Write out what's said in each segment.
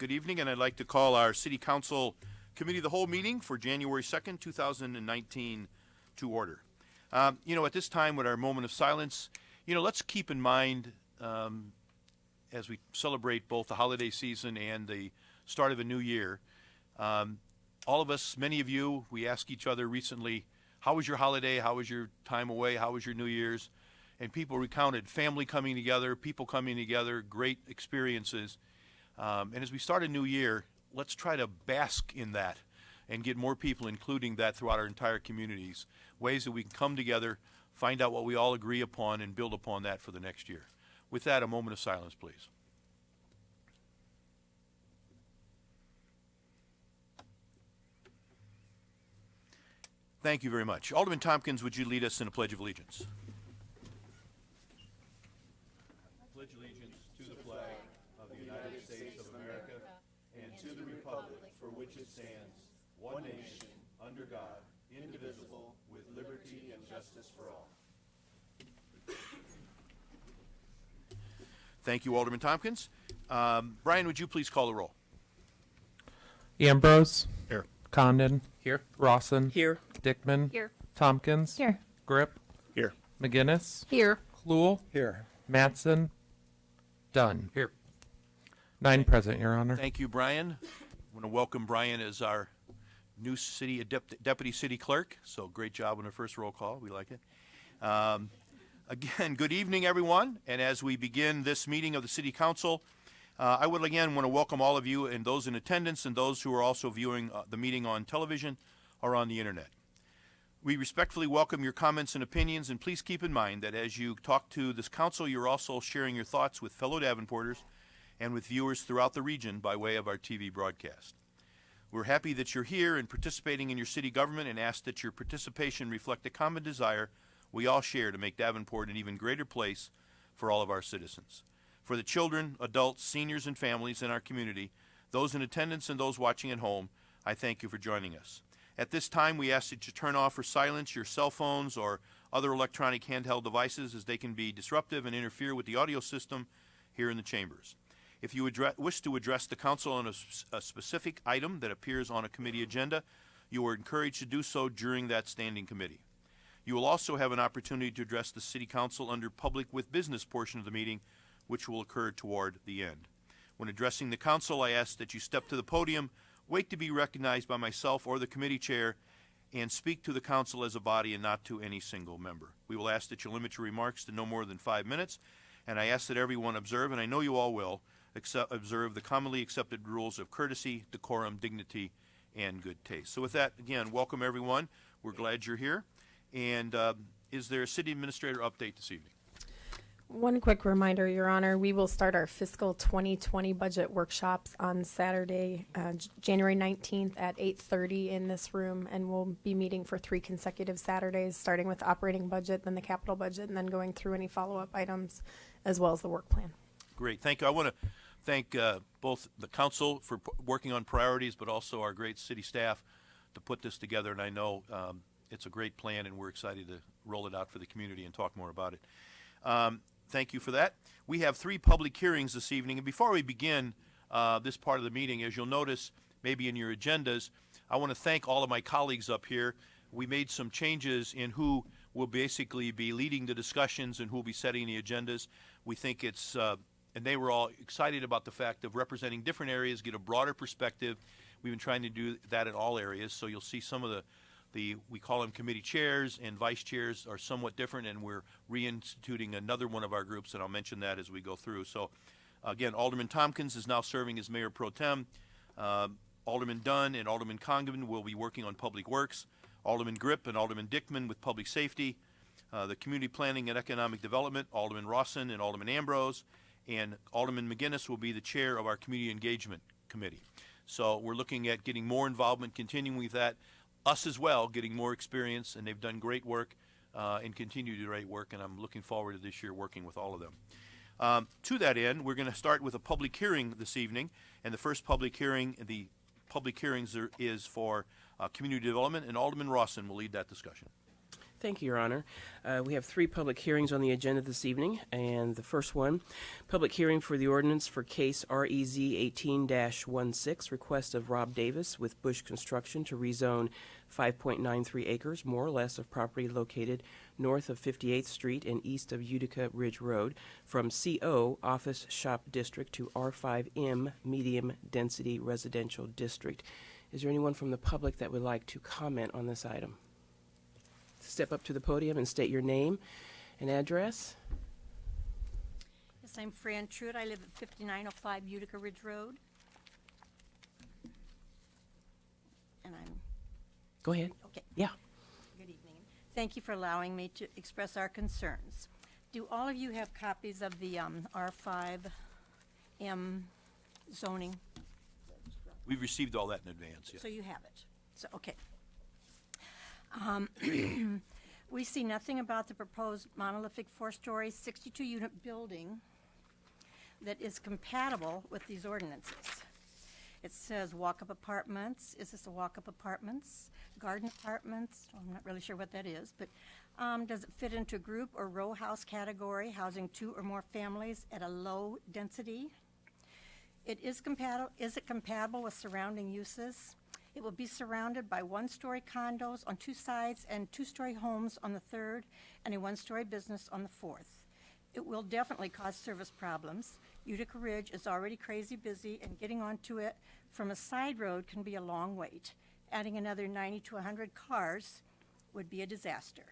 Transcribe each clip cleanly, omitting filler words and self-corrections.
Good evening, and I'd like to call our City Council Committee of the Whole meeting for January 2nd, 2019 to order. At this time with our moment of silence, let's keep in mind as we celebrate both the holiday season and the start of a new year, all of us, many of you, we ask each other recently, how was your holiday? How was your time away? How was your New Year's? And people recounted family coming together, people coming together, great experiences. And as we start a new year, let's try to bask in that and get more people including that throughout our entire communities, ways that we can come together, find out what we all agree upon, and build upon that for the next year. With that, a moment of silence, please. Thank you very much. Alderman Tompkins, would you lead us in a Pledge of Allegiance? Pledge allegiance to the flag of the United States of America and to the republic for which it stands, one nation, under God, indivisible, with liberty and justice for all. Thank you, Alderman Tompkins. Brian, would you please call the roll? Ambrose. Here. Condon. Here. Rawson. Here. Dickman. Here. Tompkins. Here. Grip. Here. McGinnis. Here. Kluhl. Here. Mattson. Dunn. Here. 9 present, Your Honor. Thank you, Brian. I want to welcome Brian as our new city deputy city clerk. So great job on the first roll call. We like it. Again, good evening, everyone. And as we begin this meeting of the City Council, I would again want to welcome all of you and those in attendance and those who are also viewing the meeting on television or on the internet. We respectfully welcome your comments and opinions, and please keep in mind that as you talk to this council, you're also sharing your thoughts with fellow Davenporters and with viewers throughout the region by way of our TV broadcast. We're happy that you're here and participating in your city government, and ask that your participation reflect a common desire we all share to make Davenport an even greater place for all of our citizens. For the children, adults, seniors, and families in our community, those in attendance and those watching at home, I thank you for joining us. At this time, we ask that you turn off or silence your cell phones or other electronic handheld devices, as they can be disruptive and interfere with the audio system here in the chambers. If you wish to address the council on a specific item that appears on a committee agenda, you are encouraged to do so during that standing committee. You will also have an opportunity to address the City Council under Public with Business portion of the meeting, which will occur toward the end. When addressing the council, I ask that you step to the podium, wait to be recognized by myself or the committee chair, and speak to the council as a body and not to any single member. We will ask that you limit your remarks to no more than 5 minutes, and I ask that everyone observe, and I know you all will, observe the commonly accepted rules of courtesy, decorum, dignity, and good taste. So with that, again, welcome everyone. We're glad you're here. And is there a city administrator update this evening? One quick reminder, Your Honor, we will start our fiscal 2020 budget workshops on Saturday, January 19th at 8:30 in this room, and we'll be meeting for 3 consecutive Saturdays, starting with operating budget, then the capital budget, and then going through any follow-up items, as well as the work plan. Great. Thank you. I want to thank both the council for working on priorities, but also our great city staff to put this together, and I know it's a great plan, and we're excited to roll it out for the community and talk more about it. Thank you for that. We have 3 public hearings this evening, and before we begin this part of the meeting, as you'll notice maybe in your agendas, I want to thank all of my colleagues up here. We made some changes in who will basically be leading the discussions and who will be setting the agendas. We think it's, and they were all excited about the fact of representing different areas, get a broader perspective. We've been trying to do that in all areas, so you'll see some of we call them committee chairs and vice chairs are somewhat different, and we're reinstituting another one of our groups, and I'll mention that as we go through. So again, Alderman Tompkins is now serving as Mayor Pro Tem. Alderman Dunn and Alderman Congdon will be working on Public Works. Alderman Grip and Alderman Dickman with Public Safety. The Community Planning and Economic Development, Alderman Rawson and Alderman Ambrose. And Alderman McGinnis will be the chair of our Community Engagement Committee. So we're looking at getting more involvement, continuing with that. Us as well, getting more experience, and they've done great work and continue to do great work, and I'm looking forward to this year working with all of them. To that end, we're going to start with a public hearing this evening, and the first public hearing, is for community development, and Alderman Rawson will lead that discussion. Thank you, Your Honor. We have 3 public hearings on the agenda this evening, and the first one, public hearing for the ordinance for case REZ 18-16, request of Rob Davis with Bush Construction to rezone 5.93 acres, more or less, of property located north of 58th Street and east of Utica Ridge Road from CO Office Shop District to R5M Medium Density Residential District. Is there anyone from the public that would like to comment on this item? Step up to the podium and state your name and address. Yes, I'm Fran Truitt. I live at 5905 Utica Ridge Road. And I'm, Go ahead. okay, Yeah. good evening. Thank you for allowing me to express our concerns. Do all of you have copies of the R5M zoning? We've received all that in advance, yeah. So you have it. So, okay. We see nothing about the proposed monolithic 4-story, 62-unit building that is compatible with these ordinances. It says walk-up apartments. Is this a walk-up apartments? Garden apartments? Well, I'm not really sure what that is, but does it fit into group or row house category, housing 2 or more families at a low density? Is it compatible with surrounding uses? It will be surrounded by 1-story condos on 2 sides and 2-story homes on the 3rd and a 1-story business on the 4th. It will definitely cause service problems. Utica Ridge is already crazy busy, and getting onto it from a side road can be a long wait. Adding another 90 to 100 cars would be a disaster.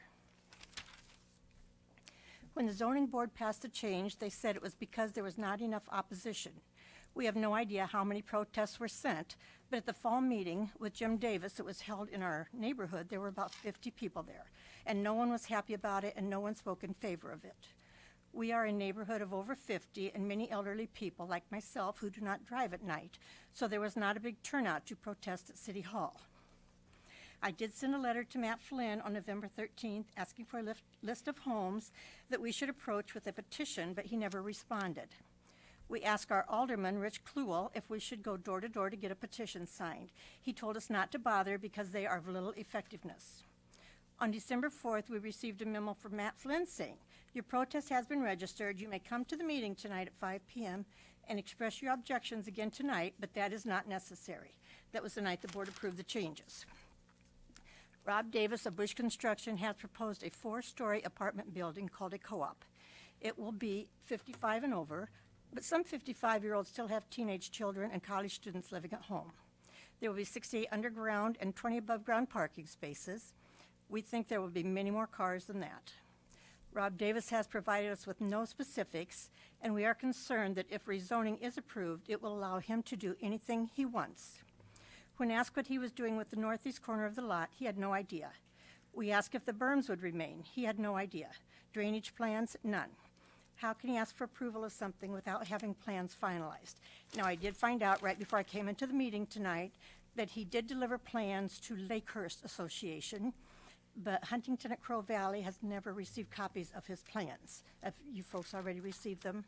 When the zoning board passed the change, they said it was because there was not enough opposition. We have no idea how many protests were sent, but at the fall meeting with Jim Davis that was held in our neighborhood, there were about 50 people there, and no one was happy about it, and no one spoke in favor of it. We are a neighborhood of over 50 and many elderly people like myself who do not drive at night, so there was not a big turnout to protest at City Hall. I did send a letter to Matt Flynn on November 13th asking for a list of homes that we should approach with a petition, but he never responded. We asked our alderman, Rich Kluel, if we should go door to door to get a petition signed. He told us not to bother because they are of little effectiveness. On December 4th, we received a memo from Matt Flynn saying, "Your protest has been registered. You may come to the meeting tonight at 5 p.m. and express your objections again tonight, but that is not necessary." That was the night the board approved the changes. Rob Davis of Bush Construction has proposed a 4-story apartment building called a co-op. It will be 55 and over, but some 55-year-olds still have teenage children and college students living at home. There will be 68 underground and 20 above-ground parking spaces. We think there will be many more cars than that. Rob Davis has provided us with no specifics, and we are concerned that if rezoning is approved, it will allow him to do anything he wants. When asked what he was doing with the northeast corner of the lot, he had no idea. We asked if the berms would remain. He had no idea. Drainage plans, none. How can he ask for approval of something without having plans finalized? Now, I did find out right before I came into the meeting tonight that he did deliver plans to Lakehurst Association, but Huntington at Crow Valley has never received copies of his plans. Have you folks already received them?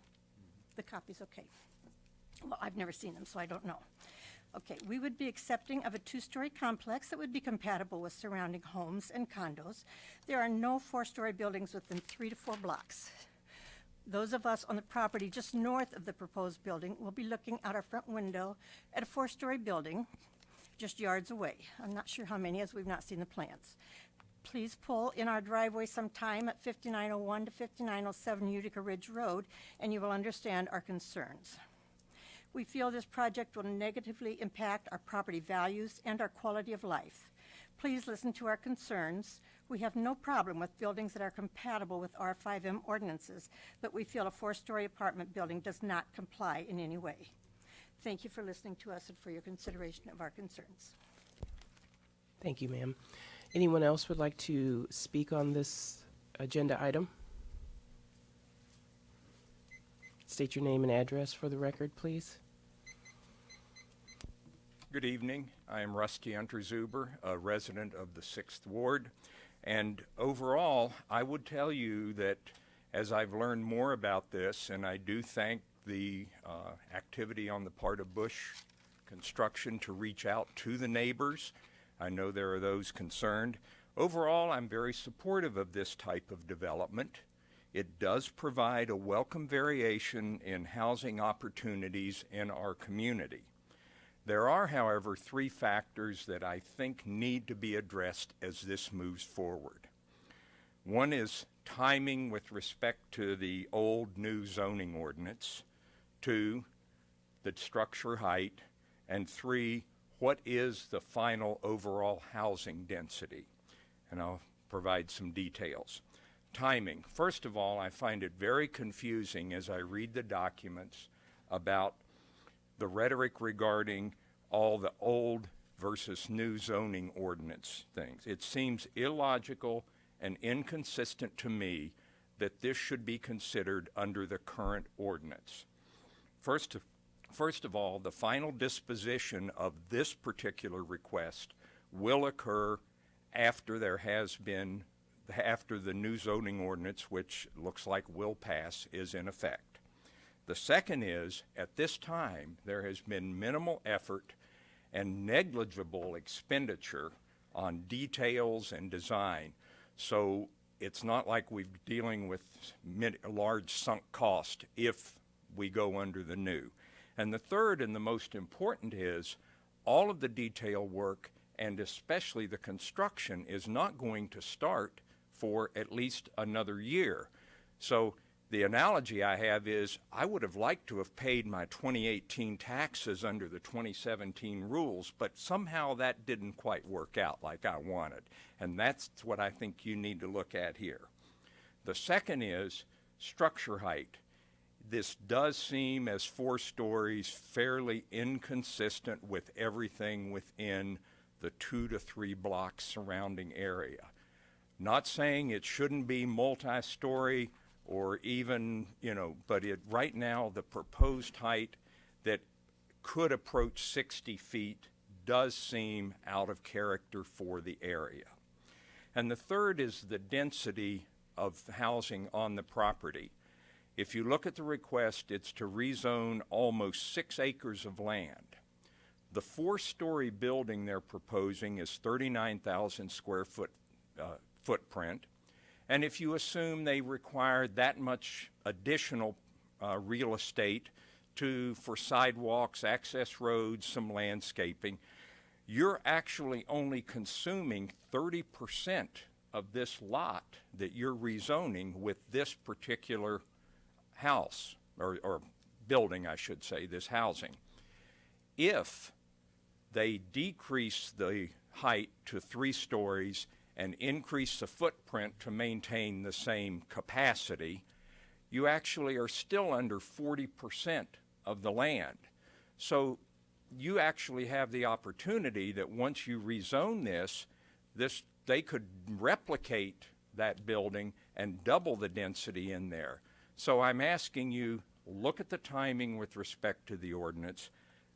The copies, okay. Well, I've never seen them, so I don't know. Okay, we would be accepting of a 2-story complex that would be compatible with surrounding homes and condos. There are no 4-story buildings within 3 to 4 blocks. Those of us on the property just north of the proposed building will be looking out our front window at a 4-story building just yards away. I'm not sure how many, as we've not seen the plans. Please pull in our driveway sometime at 5901 to 5907 Utica Ridge Road, and you will understand our concerns. We feel this project will negatively impact our property values and our quality of life. Please listen to our concerns. We have no problem with buildings that are compatible with R5M ordinances, but we feel a 4-story apartment building does not comply in any way. Thank you for listening to us and for your consideration of our concerns. Thank you, ma'am. Anyone else would like to speak on this agenda item? State your name and address for the record, please. Good evening. I am Rusty Unterzuber, a resident of the 6th Ward. And overall, I would tell you that as I've learned more about this, and I do thank the activity on the part of Bush Construction to reach out to the neighbors. I know there are those concerned. Overall, I'm very supportive of this type of development. It does provide a welcome variation in housing opportunities in our community. There are, however, 3 factors that I think need to be addressed as this moves forward. One is timing with respect to the old new zoning ordinance. 2, the structure height. And 3, what is the final overall housing density? And I'll provide some details. Timing. First of all, I find it very confusing as I read the documents about the rhetoric regarding all the old versus new zoning ordinance things. It seems illogical and inconsistent to me that this should be considered under the current ordinance. First of all, the final disposition of this particular request will occur after the new zoning ordinance, which looks like will pass, is in effect. The second is, at this time, there has been minimal effort and negligible expenditure on details and design. So it's not like we're dealing with a large sunk cost if we go under the new. And the third and the most important is all of the detail work and especially the construction is not going to start for at least another year. So the analogy I have is I would have liked to have paid my 2018 taxes under the 2017 rules, but somehow that didn't quite work out like I wanted. And that's what I think you need to look at here. The second is structure height. This does seem, as 4 stories, fairly inconsistent with everything within the 2 to 3 blocks surrounding area. Not saying it shouldn't be multi-story or even, but right now the proposed height that could approach 60 feet does seem out of character for the area. And the third is the density of housing on the property. If you look at the request, it's to rezone almost 6 acres of land. The 4-story building they're proposing is 39,000 square foot footprint. And if you assume they require that much additional real estate for sidewalks, access roads, some landscaping, you're actually only consuming 30% of this lot that you're rezoning with this particular house, or building, I should say, this housing. If they decrease the height to 3 stories and increase the footprint to maintain the same capacity, you actually are still under 40% of the land. So you actually have the opportunity that once you rezone this, they could replicate that building and double the density in there. So I'm asking you, look at the timing with respect to the ordinance.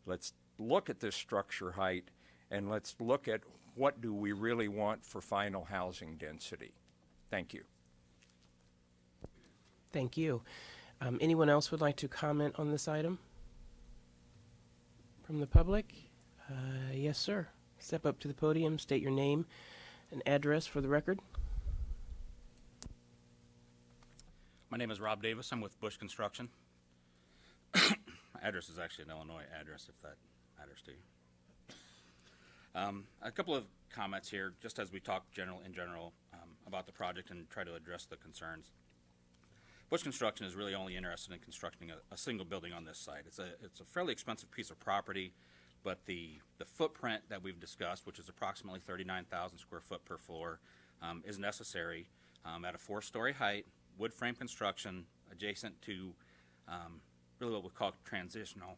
Let's look at this structure height, and let's look at what do we really want for final housing density. Thank you. Thank you. Anyone else would like to comment on this item? From the public? Yes, sir. Step up to the podium, state your name and address for the record. My name is Rob Davis. I'm with Bush Construction. My address is actually an Illinois address, if that matters to you. A couple of comments here, just as we talk in general about the project and try to address the concerns. Bush Construction is really only interested in constructing a single building on this site. It's a fairly expensive piece of property, but the footprint that we've discussed, which is approximately 39,000 square foot per floor, is necessary at a 4-story height, wood frame construction, adjacent to really what we call transitional,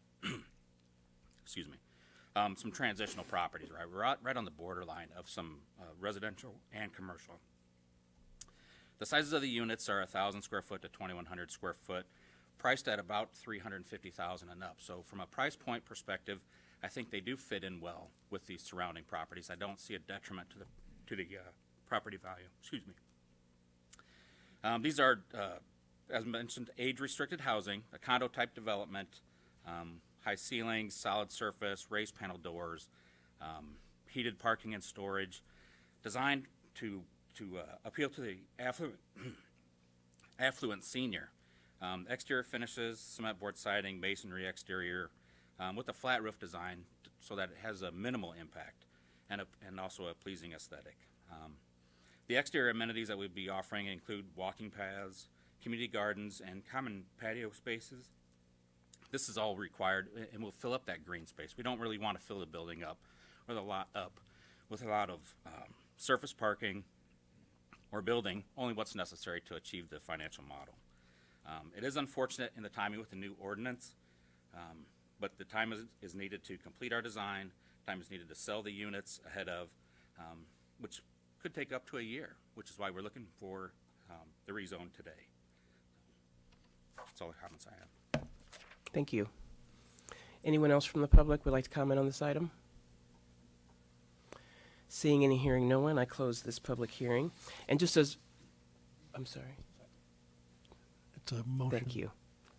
excuse me, some transitional properties, right? We're right on the borderline of some residential and commercial. The sizes of the units are 1,000 square foot to 2,100 square foot, priced at about $350,000 and up. So from a price point perspective, I think they do fit in well with the surrounding properties. I don't see a detriment to the property value. Excuse me. These are, as mentioned, age-restricted housing, a condo-type development, high ceilings, solid surface, raised panel doors, heated parking and storage, designed to appeal to the affluent senior. Exterior finishes, cement board siding, masonry exterior, with a flat roof design so that it has a minimal impact and also a pleasing aesthetic. The exterior amenities that we'd be offering include walking paths, community gardens, and common patio spaces. This is all required and will fill up that green space. We don't really want to fill the building up with a lot of surface parking or building, only what's necessary to achieve the financial model. It is unfortunate in the timing with the new ordinance, but the time is needed to complete our design, time is needed to sell the units ahead of, which could take up to a year, which is why we're looking for the rezone today. That's all the comments I have. Thank you. Anyone else from the public would like to comment on this item? Seeing and hearing no one, I close this public hearing. And just as, I'm sorry. It's a motion. Thank you.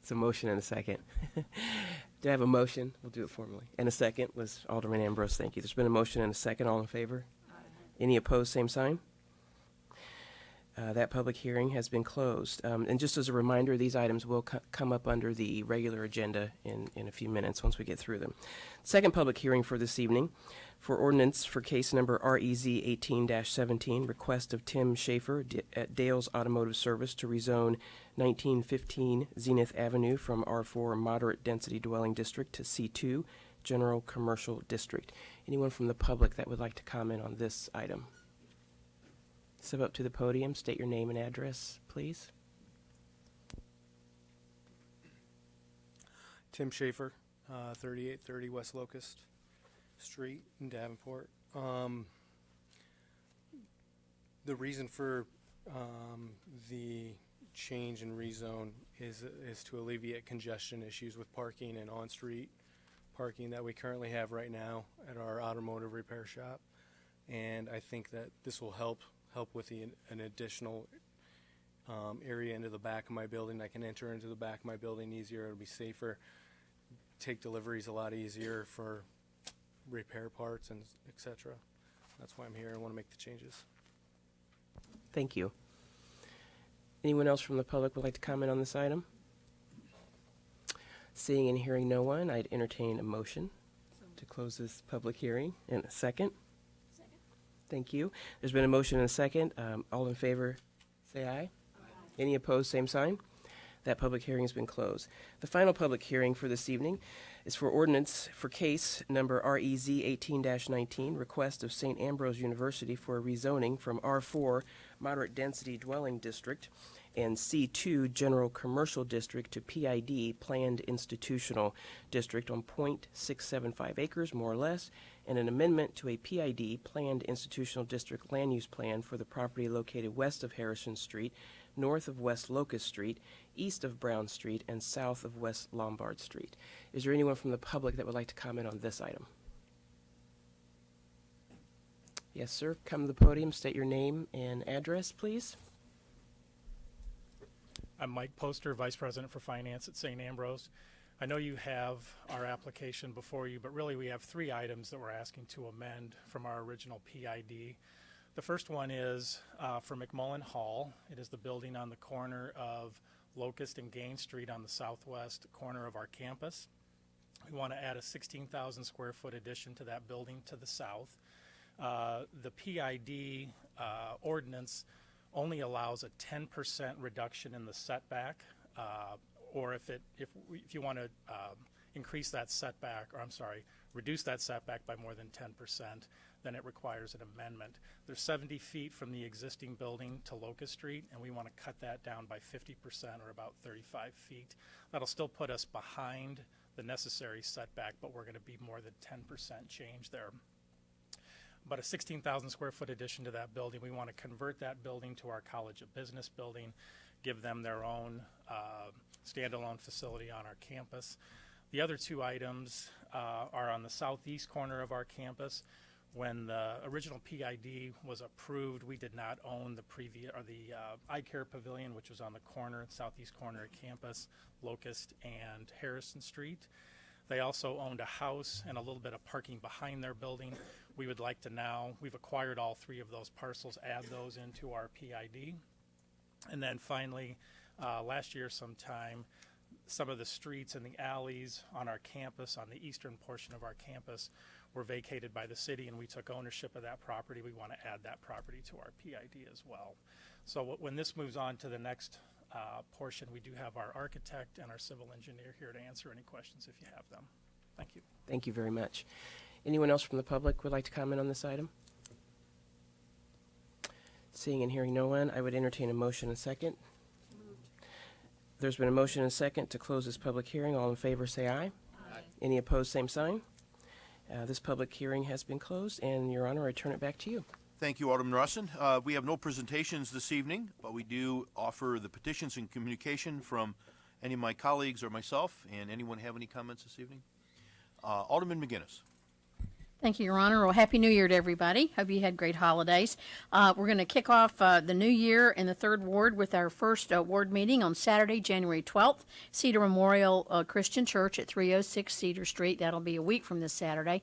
It's a motion and a second. Do I have a motion? We'll do it formally. And a second was Alderman Ambrose. Thank you. There's been a motion and a second. All in favor? Any opposed? Same sign. That public hearing has been closed. And just as a reminder, these items will come up under the regular agenda in a few minutes once we get through them. Second public hearing for this evening for ordinance for case number REZ 18-17, request of Tim Schaefer at Dale's Automotive Service to rezone 1915 Zenith Avenue from R4 Moderate Density Dwelling District to C2 General Commercial District. Anyone from the public that would like to comment on this item? Step up to the podium, state your name and address, please. Tim Schaefer, 3830 West Locust Street in Davenport. The reason for the change in rezone is to alleviate congestion issues with parking and on-street parking that we currently have right now at our automotive repair shop. And I think that this will help with an additional area into the back of my building. I can enter into the back of my building easier. It'll be safer. Take deliveries a lot easier for repair parts and etc. That's why I'm here. I want to make the changes. Thank you. Anyone else from the public would like to comment on this item? Seeing and hearing no one, I'd entertain a motion to close this public hearing. In a second. Thank you. There's been a motion and a second. All in favor, say aye. Any opposed, same sign. That public hearing has been closed. The final public hearing for this evening is for ordinance for case number REZ 18-19, request of St. Ambrose University for a rezoning from R4 Moderate Density Dwelling District and C2 General Commercial District to PID Planned Institutional District on .675 acres, more or less, and an amendment to a PID Planned Institutional District land use plan for the property located west of Harrison Street, north of West Locust Street, east of Brown Street, and south of West Lombard Street. Is there anyone from the public that would like to comment on this item? Yes, sir. Come to the podium, state your name and address, please. I'm Mike Poster, Vice President for Finance at St. Ambrose. I know you have our application before you, but really we have three items that we're asking to amend from our original PID. The first one is for McMullen Hall. It is the building on the corner of Locust and Gain Street on the southwest corner of our campus. We want to add a 16,000 square foot addition to that building to the south. The PID ordinance only allows a 10% reduction in the setback, or if you want to increase that setback, or I'm sorry, reduce that setback by more than 10%, then it requires an amendment. There's 70 feet from the existing building to Locust Street, and we want to cut that down by 50%, or about 35 feet. That'll still put us behind the necessary setback, but we're going to be more than 10% change there. But a 16,000 square foot addition to that building, we want to convert that building to our College of Business building, give them their own standalone facility on our campus. The other two items are on the southeast corner of our campus. When the original PID was approved, we did not own the eye care pavilion, which was on the southeast corner of campus, Locust and Harrison Street. They also owned a house and a little bit of parking behind their building. We would like to now, we've acquired all 3 of those parcels, add those into our PID. And then finally, last year sometime, some of the streets and the alleys on our campus, on the eastern portion of our campus, were vacated by the city, and we took ownership of that property. We want to add that property to our PID as well. So when this moves on to the next portion, we do have our architect and our civil engineer here to answer any questions if you have them. Thank you. Thank you very much. Anyone else from the public would like to comment on this item? Seeing and hearing no one, I would entertain a motion and second. There's been a motion and second to close this public hearing. All in favor say aye. Aye. Any opposed, same sign. This public hearing has been closed, and Your Honor, I turn it back to you. Thank you, Alderman Rusin. We have no presentations this evening, but we do offer the petitions and communication from any of my colleagues or myself. And anyone have any comments this evening? Alderman McGinnis. Thank you, Your Honor. Well, Happy New Year to everybody. Hope you had great holidays. We're going to kick off the new year in the 3rd Ward with our first ward meeting on Saturday, January 12th, Cedar Memorial Christian Church at 306 Cedar Street. That'll be a week from this Saturday.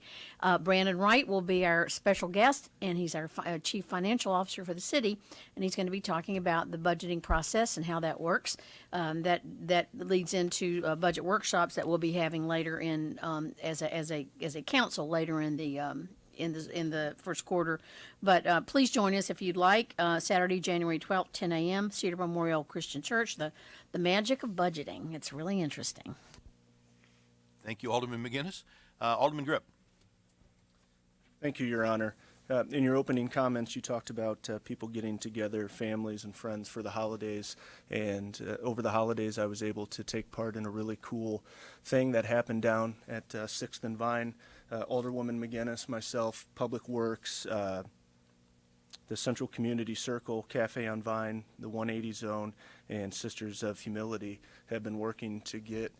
Brandon Wright will be our special guest, and he's our Chief Financial Officer for the city, and he's going to be talking about the budgeting process and how that works. That leads into budget workshops that we'll be having later in as a council later in the first quarter. But please join us if you'd like. Saturday, January 12th, 10 a.m., Cedar Memorial Christian Church. The magic of budgeting. It's really interesting. Thank you, Alderman McGinnis. Alderman Grip. Thank you, Your Honor. In your opening comments, you talked about people getting together, families and friends for the holidays. And over the holidays, I was able to take part in a really cool thing that happened down at 6th and Vine. Alderwoman McGinnis, myself, Public Works, the Central Community Circle, Cafe on Vine, the 180 Zone, and Sisters of Humility have been working to get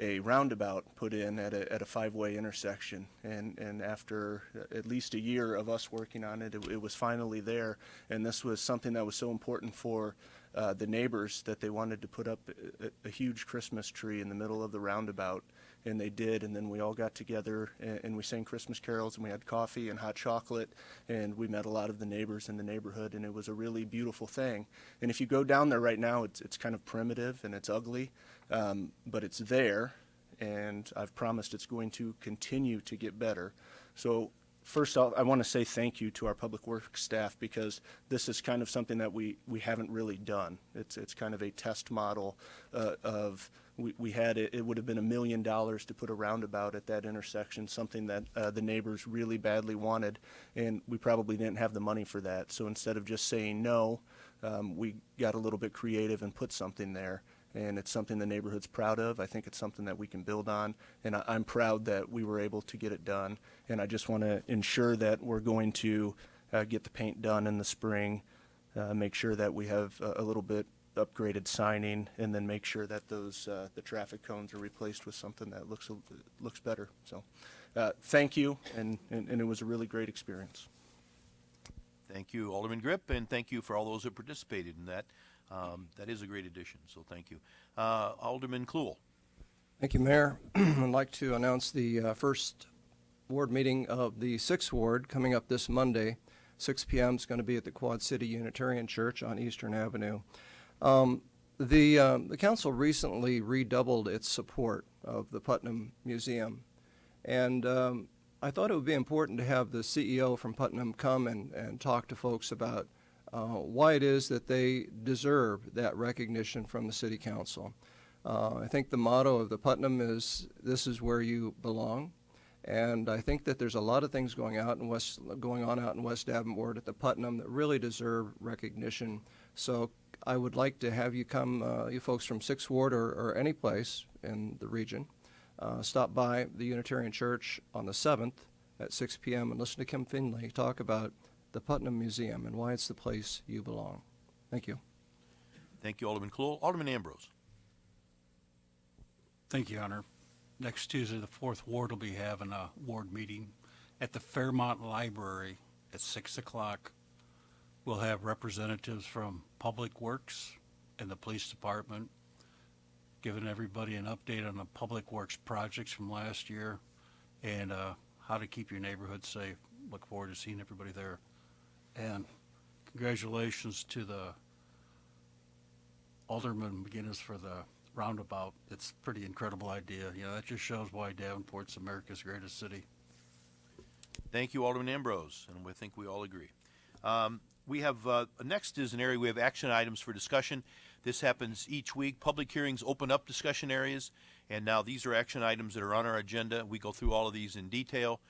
a roundabout put in at a 5-way intersection, and after at least a year of us working on it, it was finally there. And this was something that was so important for the neighbors that they wanted to put up a huge Christmas tree in the middle of the roundabout, and they did. And then we all got together and we sang Christmas carols, and we had coffee and hot chocolate, and we met a lot of the neighbors in the neighborhood, and it was a really beautiful thing. And if you go down there right now, it's kind of primitive and it's ugly, but it's there, and I've promised it's going to continue to get better. So first off, I want to say thank you to our Public Works staff, because this is kind of something that we haven't really done. It's kind of a test model of we had it would have been $1 million to put a roundabout at that intersection, something that the neighbors really badly wanted, and we probably didn't have the money for that. So instead of just saying no, we got a little bit creative and put something there. And it's something the neighborhood's proud of. I think it's something that we can build on, and I'm proud that we were able to get it done. And I just want to ensure that we're going to get the paint done in the spring, make sure that we have a little bit upgraded signing, and then make sure that those the traffic cones are replaced with something that looks better. So thank you, and it was a really great experience. Thank you, Alderman Grip, and thank you for all those who participated in that. That is a great addition, so thank you. Alderman Kluhl. Thank you, Mayor. I'd like to announce the first ward meeting of the 6th Ward coming up this Monday. 6 p.m. is going to be at the Quad City Unitarian Church on Eastern Avenue. The council recently redoubled its support of the Putnam Museum, and I thought it would be important to have the CEO from Putnam come and talk to folks about why it is that they deserve that recognition from the City Council. I think the motto of the Putnam is, "This is where you belong," and I think that there's a lot of things going on out in West Davenport at the Putnam that really deserve recognition. So I would like to have you come, you folks from 6th Ward or any place in the region, stop by the Unitarian Church on the 7th at 6 p.m. and listen to Kim Finley talk about the Putnam Museum and why it's the place you belong. Thank you. Thank you, Alderman Kluhl. Alderman Ambrose. Thank you, Honor. Next Tuesday, the 4th Ward will be having a ward meeting at the Fairmont Library at 6 o'clock. We'll have representatives from Public Works and the Police Department, giving everybody an update on the public works projects from last year and how to keep your neighborhood safe. Look forward to seeing everybody there. And congratulations to the Alderman McGinnis for the roundabout. It's a pretty incredible idea. You know, that just shows why Davenport's America's greatest city. Thank you, Alderman Ambrose, and we think we all agree. We have, next is an area we have action items for discussion. This happens each week. Public hearings open up discussion areas, and now these are action items that are on our agenda. We go through all of these in detail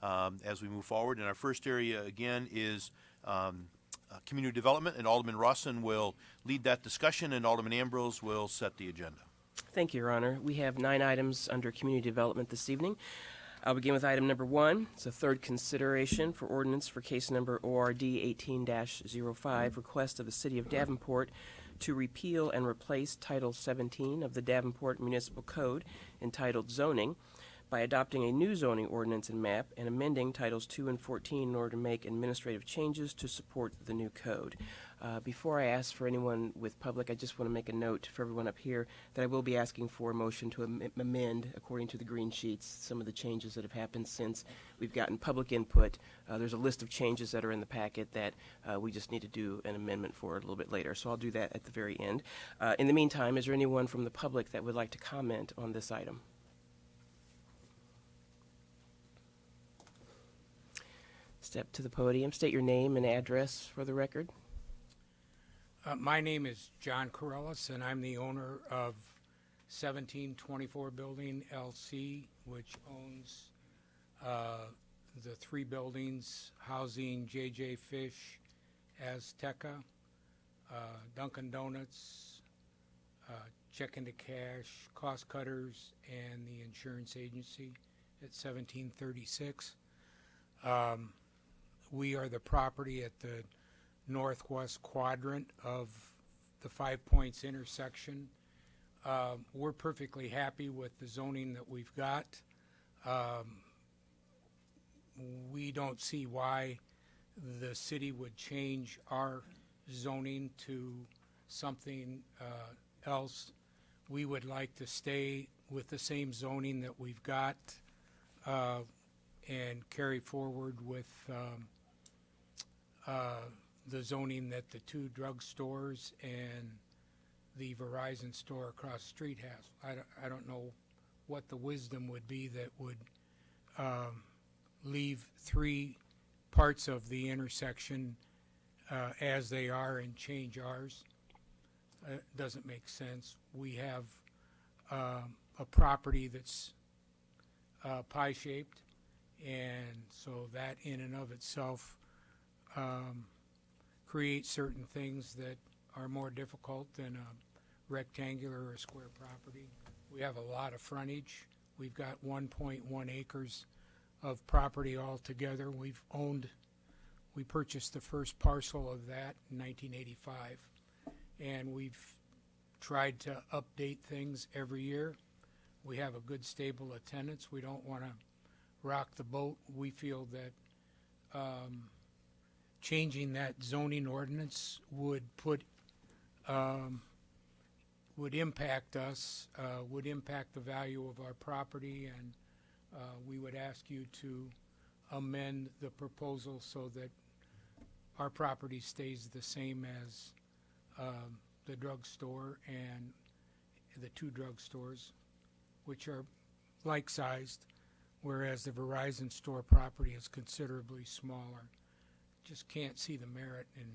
as we move forward. And our first area, again, is community development, and Alderman Rawson will lead that discussion, and Alderman Ambrose will set the agenda. Thank you, Your Honor. We have 9 items under community development this evening. I'll begin with item number 1. It's a third consideration for ordinance for case number ORD 18-05, request of the City of Davenport to repeal and replace Title 17 of the Davenport Municipal Code entitled Zoning by adopting a new zoning ordinance and map and amending Titles 2 and 14 in order to make administrative changes to support the new code. Before I ask for anyone with public, I just want to make a note for everyone up here that I will be asking for a motion to amend, according to the green sheets, some of the changes that have happened since we've gotten public input. There's a list of changes that are in the packet that we just need to do an amendment for a little bit later, so I'll do that at the very end. In the meantime, is there anyone from the public that would like to comment on this item? Step to the podium, state your name and address for the record. My name is John Corellis, and I'm the owner of 1724 Building LC, which owns the 3 buildings housing J.J. Fish, Azteca, Dunkin' Donuts, Check into Cash, Cost Cutters, and the insurance agency at 1736. We are the property at the northwest quadrant of the 5 Points intersection. We're perfectly happy with the zoning that we've got. We don't see why the city would change our zoning to something else. We would like to stay with the same zoning that we've got and carry forward with the zoning that the 2 drugstores and the Verizon store across the street has. I don't know what the wisdom would be that would leave 3 parts of the intersection as they are and change ours. It doesn't make sense. We have a property that's pie-shaped, and so that in and of itself create certain things that are more difficult than a rectangular or square property. We have a lot of frontage. We've got 1.1 acres of property altogether. We purchased the first parcel of that in 1985, and we've tried to update things every year. We have a good stable of tenants. We don't want to rock the boat. We feel that changing that zoning ordinance would impact us, would impact the value of our property, and we would ask you to amend the proposal so that our property stays the same as the drugstore and the 2 drugstores, which are like-sized, whereas the Verizon store property is considerably smaller. Just can't see the merit in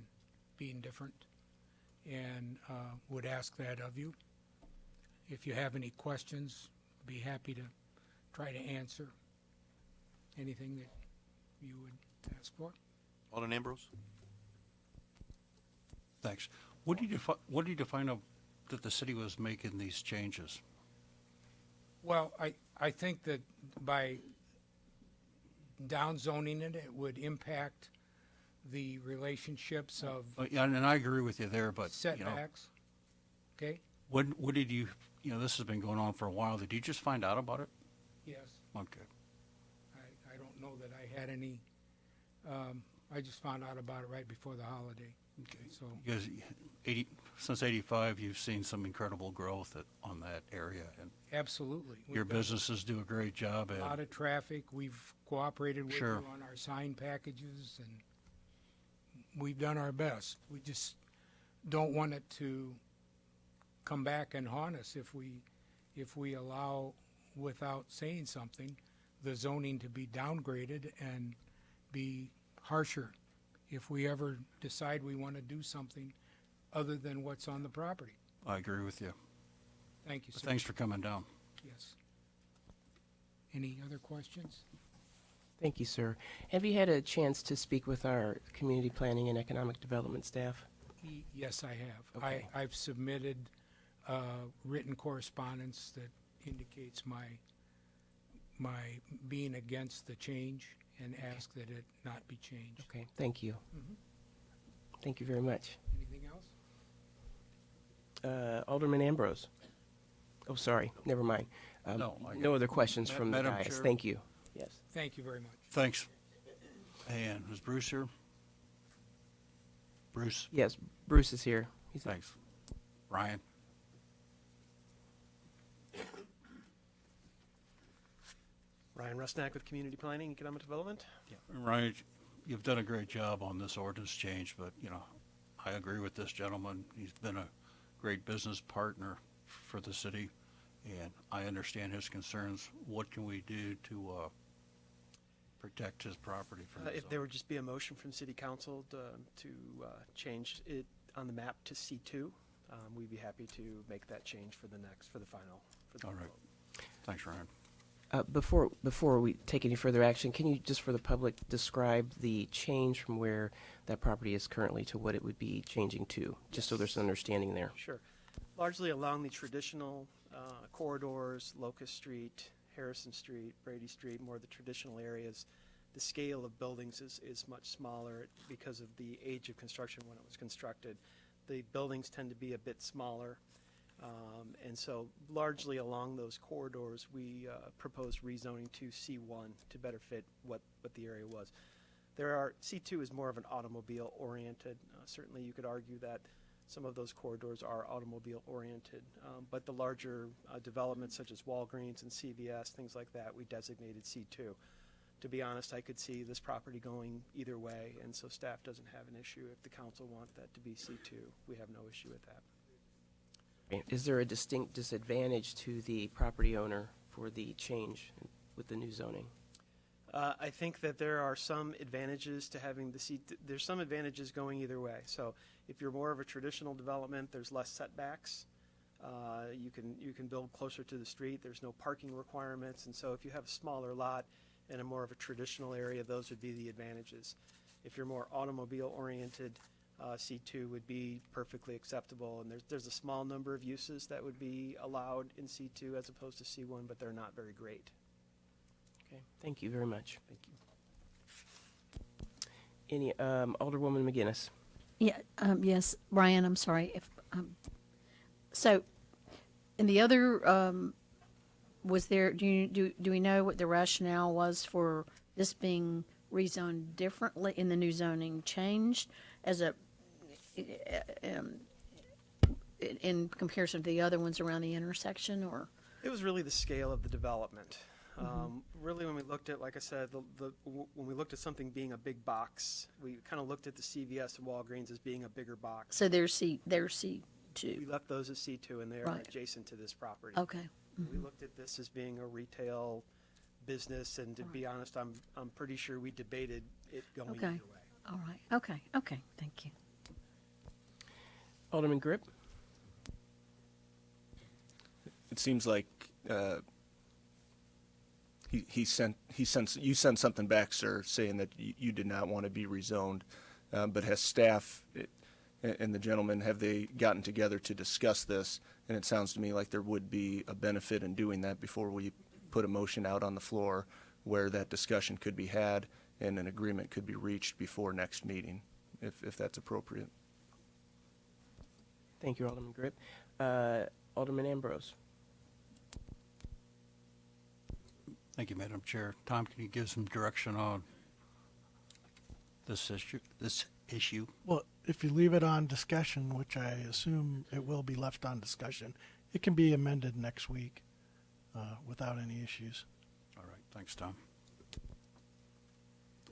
being different, and would ask that of you. If you have any questions, be happy to try to answer anything that you would ask for. Alderman Ambrose? Thanks. What did you find out that the city was making these changes? Well, I think that by downzoning it, it would impact the relationships of Yeah, and I agree with you there, but setbacks. Okay? What did you this has been going on for a while. Did you just find out about it? Yes. Okay. I don't know that I had any. I just found out about it right before the holiday. So, Because since '85, you've seen some incredible growth on that area, and absolutely. your We've done businesses do a great job a lot at. of traffic. We've cooperated with Sure. you on our sign packages, and we've done our best. We just don't want it to come back and haunt us if we allow, without saying something, the zoning to be downgraded and be harsher if we ever decide we want to do something other than what's on the property. I agree with you. Thank you, But sir. thanks for coming down. Yes. Any other questions? Thank you, sir. Have you had a chance to speak with our community planning and economic development staff? Yes, I have. Okay. I've submitted written correspondence that indicates my being against the change and ask that it not be changed. Okay, thank you. Mhm. Thank you very much. Anything else? Alderman Ambrose. Oh, sorry, never mind. No, I No got- other questions from the Madam dais. Chair? Thank you. Yes. Thank you very much. Thanks. And is Bruce here? Bruce? Yes, Bruce is here. Thanks. Ryan? Ryan Rusnak with Community Planning, Economic Development. Ryan, you've done a great job on this ordinance change, but, I agree with this gentleman. He's been a great business partner for the city, and I understand his concerns. What can we do to protect his property from this? If there would just be a motion from City Council to change it on the map to C2, we'd be happy to make that change for the final. All right. Thanks, Ryan. Before we take any further action, can you just for the public describe the change from where that property is currently to what it would be changing to, just so there's an understanding there? Sure. Largely along the traditional corridors, Locust Street, Harrison Street, Brady Street, more of the traditional areas, the scale of buildings is much smaller because of the age of construction when it was constructed. The buildings tend to be a bit smaller. And so largely along those corridors, we proposed rezoning to C1 to better fit what the area was. C2 is more of an automobile oriented. Certainly you could argue that some of those corridors are automobile oriented, but the larger developments such as Walgreens and CVS, things like that, we designated C2. To be honest, I could see this property going either way, and so staff doesn't have an issue. If the council want that to be C2, we have no issue with that. Is there a distinct disadvantage to the property owner for the change with the new zoning? I think that there are some advantages to having there's some advantages going either way. So if you're more of a traditional development, there's less setbacks. You can build closer to the street. There's no parking requirements. And so if you have a smaller lot in a more of a traditional area, those would be the advantages. If you're more automobile oriented, C2 would be perfectly acceptable, and there's a small number of uses that would be allowed in C2 as opposed to C1, but they're not very great. Okay, thank you very much. Thank you. Any, Alderwoman McGinnis? Yeah, yes, Brian, I'm sorry. So, in the other, was there, do we know what the rationale was for this being rezoned differently in the new zoning changed as in comparison to the other ones around the intersection, or? It was really the scale of the development. Really, when we looked at, like I said, when we looked at something being a big box, we kind of looked at the CVS and Walgreens as being a bigger box. So there's C2. We left those as C2, and they are Right. adjacent to this property. Okay. We looked at this as being a retail business, and to be honest, I'm pretty sure we debated it going Okay. either way. All right. Okay. Thank you. Alderman Grip? It seems like you sent something back, sir, saying that you did not want to be rezoned, but has staff and the gentleman, have they gotten together to discuss this? And it sounds to me like there would be a benefit in doing that before we put a motion out on the floor where that discussion could be had and an agreement could be reached before next meeting, if that's appropriate. Thank you, Alderman Grip. Alderman Ambrose? Thank you, Madam Chair. Tom, can you give some direction on this issue, this issue? Well, if you leave it on discussion, which I assume it will be left on discussion, it can be amended next week without any issues. All right, thanks, Tom.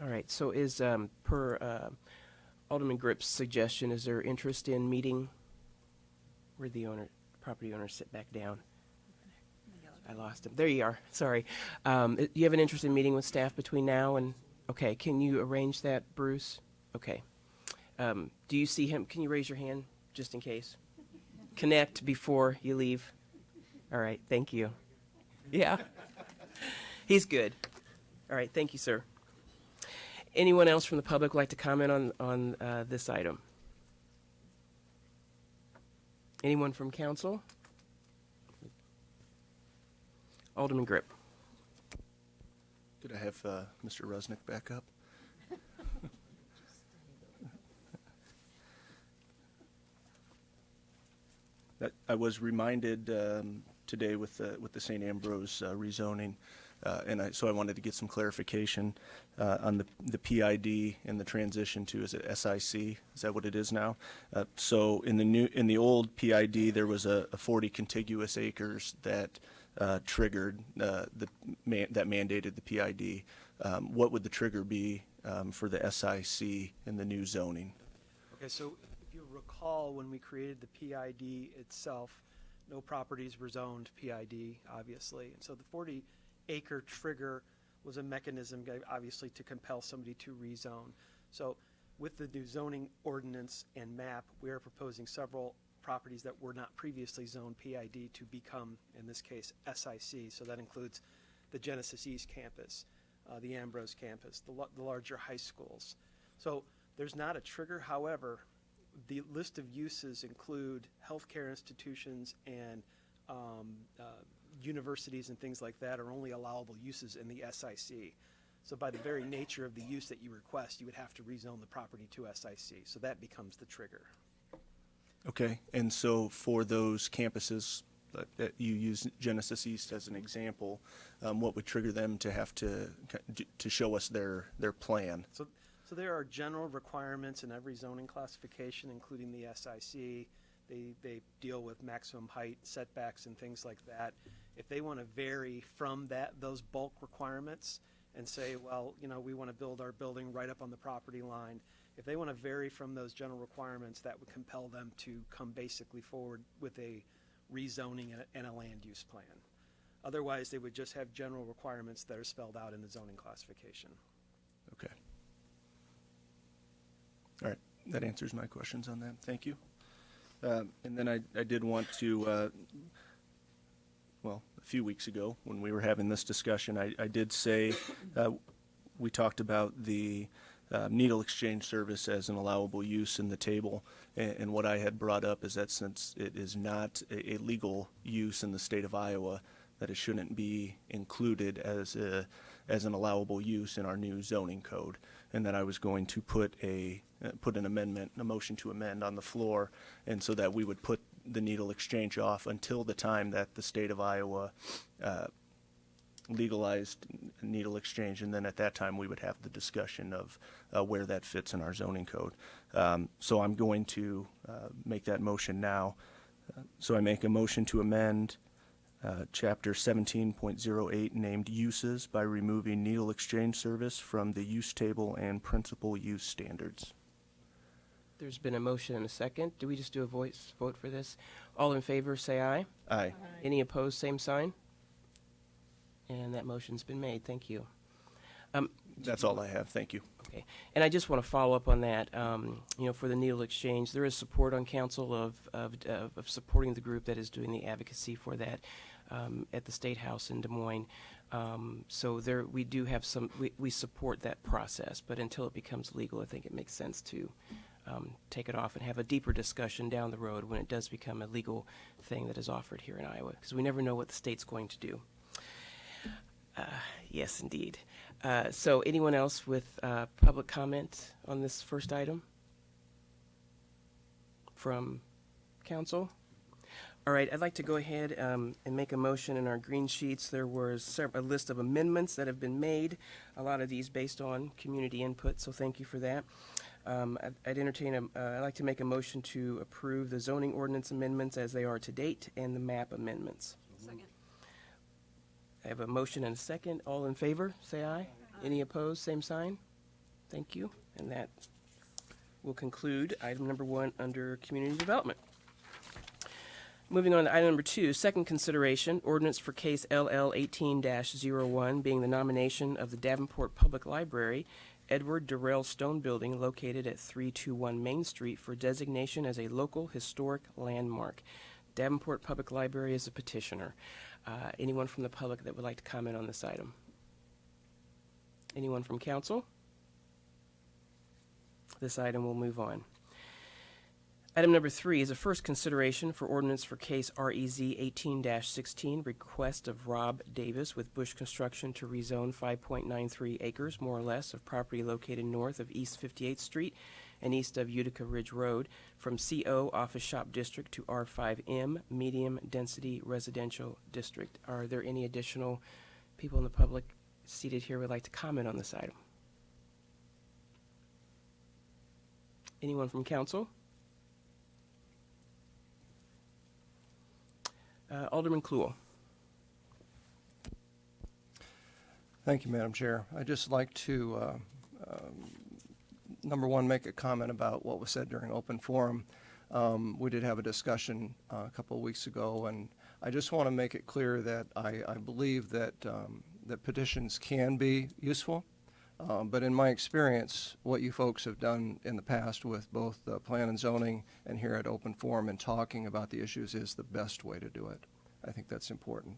All right, so is, per Alderman Grip's suggestion, is there interest in meeting? Where'd the property owner sit back down? I lost him. There you are, sorry. Do you have an interest in meeting with staff between now and, okay, can you arrange that, Bruce? Okay. Do you see him? Can you raise your hand, just in case? Connect before you leave. All right, thank you. Yeah. He's good. All right, thank you, sir. Anyone else from the public like to comment on this item? Anyone from council? Alderman Grip. Could I have Mr. Rusnick back up? I was reminded today with the St. Ambrose rezoning, so I wanted to get some clarification on the PID and the transition to, is it SIC? Is that what it is now? So in the old PID, there was a 40 contiguous acres that triggered that mandated the PID. What would the trigger be for the SIC in the new zoning? Okay, so if you recall, when we created the PID itself, no properties were zoned PID, obviously. And so the 40-acre trigger was a mechanism, obviously, to compel somebody to rezone. So with the new zoning ordinance and map, we are proposing several properties that were not previously zoned PID to become, in this case, SIC. So that includes the Genesis East campus, the Ambrose campus, the larger high schools. So there's not a trigger. However, the list of uses include healthcare institutions and universities and things like that are only allowable uses in the SIC. So by the very nature of the use that you request, you would have to rezone the property to SIC. So that becomes the trigger. Okay, and so for those campuses that you use Genesis East as an example, what would trigger them to have to show us their plan? So there are general requirements in every zoning classification, including the SIC. They deal with maximum height, setbacks, and things like that. If they want to vary from those bulk requirements and say, well, we want to build our building right up on the property line, if they want to vary from those general requirements, that would compel them to come basically forward with a rezoning and a land use plan. Otherwise, they would just have general requirements that are spelled out in the zoning classification. Okay. All right, that answers my questions on that. Thank you. And then I did want to, a few weeks ago when we were having this discussion, I did say we talked about the needle exchange service as an allowable use in the table, and what I had brought up is that since it is not a legal use in the state of Iowa, that it shouldn't be included as an allowable use in our new zoning code, and that I was going to put an amendment, a motion to amend on the floor, and so that we would put the needle exchange off until the time that the state of Iowa legalized needle exchange, and then at that time we would have the discussion of where that fits in our zoning code. So I'm going to make that motion now. So I make a motion to amend Chapter 17.08 named uses by removing needle exchange service from the use table and principal use standards. There's been a motion and a second. Do we just do a voice vote for this? All in favor, say aye. Aye. Any opposed, same sign. And that motion's been made. Thank you. That's all I have. Thank you. Okay. And I just want to follow up on that. For the needle exchange, there is support on council of supporting the group that is doing the advocacy for that at the State House in Des Moines. So we do have we support that process, but until it becomes legal, I think it makes sense to take it off and have a deeper discussion down the road when it does become a legal thing that is offered here in Iowa, because we never know what the state's going to do. Yes, indeed. So anyone else with public comment on this first item from council? All right, I'd like to go ahead and make a motion in our green sheets. There was a list of amendments that have been made, a lot of these based on community input, so thank you for that. I'd entertain I'd like to make a motion to approve the zoning ordinance amendments as they are to date and the map amendments. Second. I have a motion and a second. All in favor, say aye. Any opposed, same sign. Thank you. And that will conclude item number 1 under community development. Moving on to item number 2, second consideration, ordinance for case LL 18-01, being the nomination of the Davenport Public Library, Edward Durrell Stone Building, located at 321 Main Street, for designation as a local historic landmark. Davenport Public Library is a petitioner. Anyone from the public that would like to comment on this item? Anyone from council? This item will move on. Item number 3 is a first consideration for ordinance for case REZ 18-16, request of Rob Davis with Bush Construction to rezone 5.93 acres, more or less, of property located north of East 58th Street and east of Utica Ridge Road from CO Office Shop District to R5M Medium Density Residential District. Are there any additional people in the public seated here who would like to comment on this item? Anyone from council? Alderman Kluel. Thank you, Madam Chair. I'd just like to, number one, make a comment about what was said during open forum. We did have a discussion a couple of weeks ago, and I just want to make it clear that I believe that, that petitions can be useful. But in my experience, what you folks have done in the past with both the plan and zoning and here at open forum and talking about the issues is the best way to do it. I think that's important.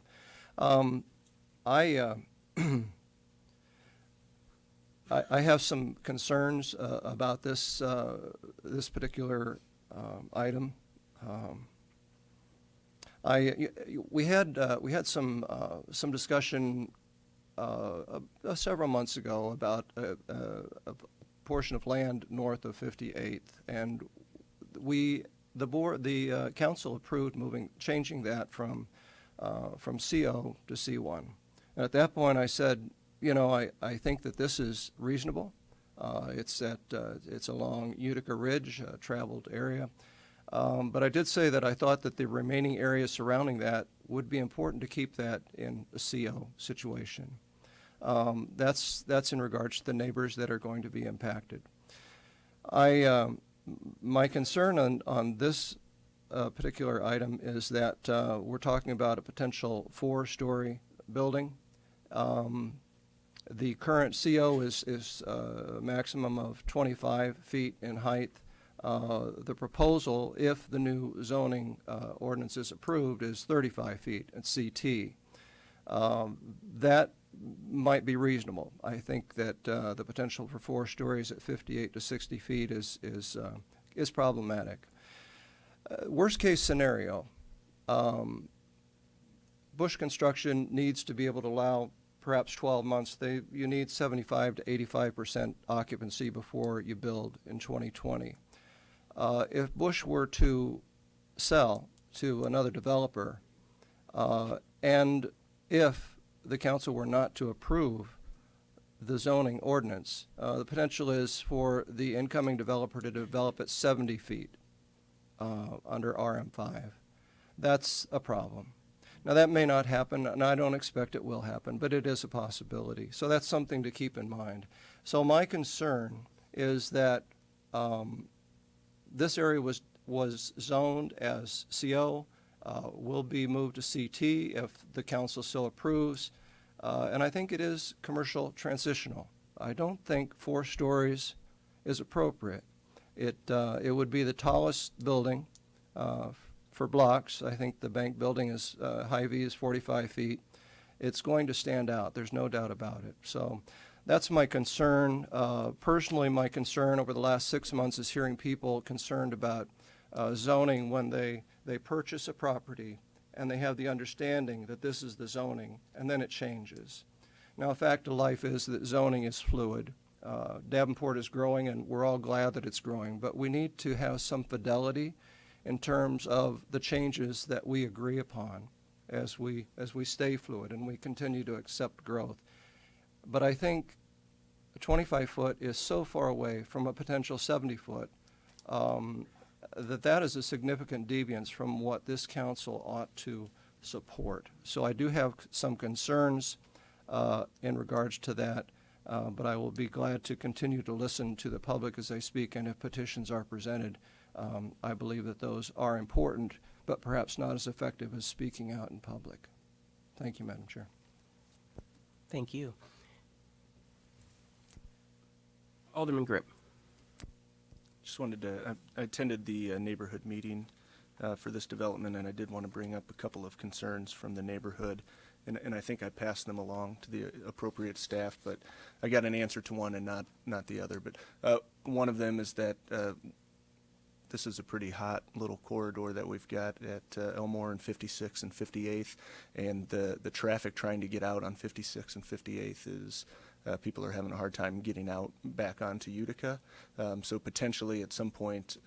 I have some concerns about this this particular item. We had some discussion several months ago about a portion of land north of 58th, and the council approved changing that from CO to C1. And at that point, I said, you know, I think that this is reasonable. It's along Utica Ridge, a traveled area. But I did say that I thought that the remaining areas surrounding that would be important to keep that in a CO situation. That's in regards to the neighbors that are going to be impacted. My concern on this particular item is that we're talking about a potential 4-story building. The current CO is a maximum of 25 feet in height. The proposal, if the new zoning ordinance is approved, is 35 feet at CT. That might be reasonable. I think that the potential for 4 stories at 58 to 60 feet is problematic. Worst case scenario, Bush Construction needs to be able to allow perhaps 12 months. You need 75 to 85% occupancy before you build in 2020. If Bush were to sell to another developer, and if the council were not to approve the zoning ordinance, the potential is for the incoming developer to develop at 70 feet under RM5. That's a problem. Now, that may not happen, and I don't expect it will happen, but it is a possibility. So that's something to keep in mind. So my concern is that this area was zoned as CO, will be moved to CT if the council so approves, and I think it is commercial transitional. I don't think 4 stories is appropriate. It would be the tallest building for blocks. I think the bank building is Hy-Vee is 45 feet. It's going to stand out. There's no doubt about it. So that's my concern. Personally, my concern over the last 6 months is hearing people concerned about zoning when they purchase a property and they have the understanding that this is the zoning, and then it changes. Now, a fact of life is that zoning is fluid. Davenport is growing, and we're all glad that it's growing, but we need to have some fidelity in terms of the changes that we agree upon as we stay fluid and we continue to accept growth. But I think a 25-foot is so far away from a potential 70-foot that is a significant deviance from what this council ought to support. So I do have some concerns in regards to that, but I will be glad to continue to listen to the public as they speak, and if petitions are presented, I believe that those are important, but perhaps not as effective as speaking out in public. Thank you, Madam Chair. Thank you. Alderman Grip. Just wanted to, I attended the neighborhood meeting for this development, and I did want to bring up a couple of concerns from the neighborhood, and I think I passed them along to the appropriate staff, but I got an answer to one and not the other. But one of them is that this is a pretty hot little corridor that we've got at Elmore and 56th and 58th, and the traffic trying to get out on 56th and 58th is people are having a hard time getting out back onto Utica. So potentially at some point,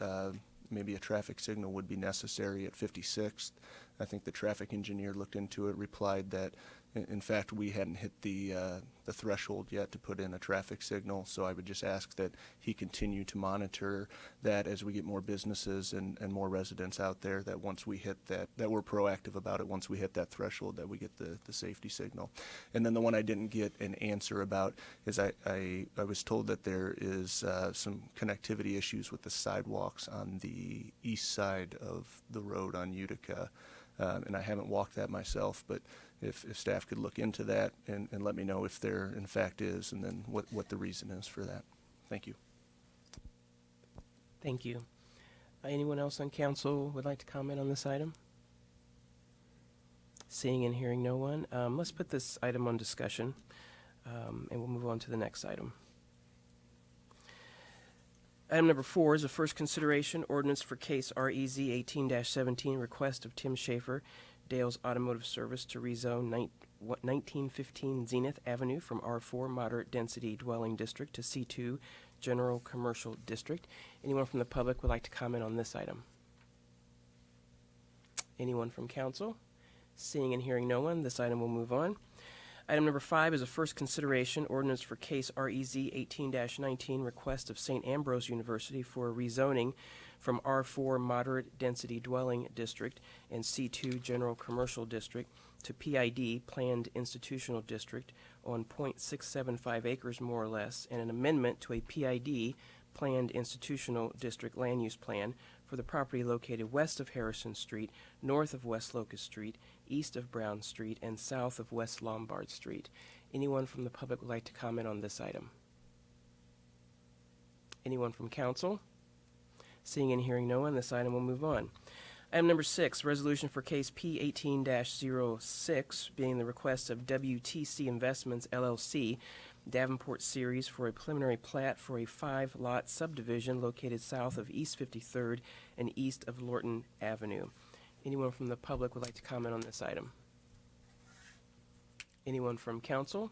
maybe a traffic signal would be necessary at 56th. I think the traffic engineer looked into it, replied that in fact we hadn't hit the threshold yet to put in a traffic signal. So I would just ask that he continue to monitor that as we get more businesses and more residents out there, that once we hit that we're proactive about it, once we hit that threshold, that we get the safety signal. And then the one I didn't get an answer about is I was told that there is some connectivity issues with the sidewalks on the east side of the road on Utica. And I haven't walked that myself, but if staff could look into that and let me know if there in fact is, and then what the reason is for that. Thank you. Thank you. Anyone else on council would like to comment on this item? Seeing and hearing no one, let's put this item on discussion, and we'll move on to the next item. Item number 4 is a first consideration ordinance for case REZ 18-17, request of Tim Schaefer, Dale's Automotive Service, to rezone 1915 Zenith Avenue from R4 Moderate Density Dwelling District to C2 General Commercial District. Anyone from the public would like to comment on this item? Anyone from council? Seeing and hearing no one, this item will move on. Item number 5 is a first consideration ordinance for case REZ 18-19, request of St. Ambrose University for rezoning from R4 Moderate Density Dwelling District and C2 General Commercial District to PID Planned Institutional District on .675 acres more or less, and an amendment to a PID Planned Institutional District land use plan for the property located west of Harrison Street, north of West Locust Street, east of Brown Street, and south of West Lombard Street. Anyone from the public would like to comment on this item? Anyone from council? Seeing and hearing no one, this item will move on. Item number 6, resolution for case P 18-06, being the request of WTC Investments, LLC, Davenport Series, for a preliminary plat for a 5-lot subdivision located south of East 53rd and east of Lorton Avenue. Anyone from the public would like to comment on this item? Anyone from council?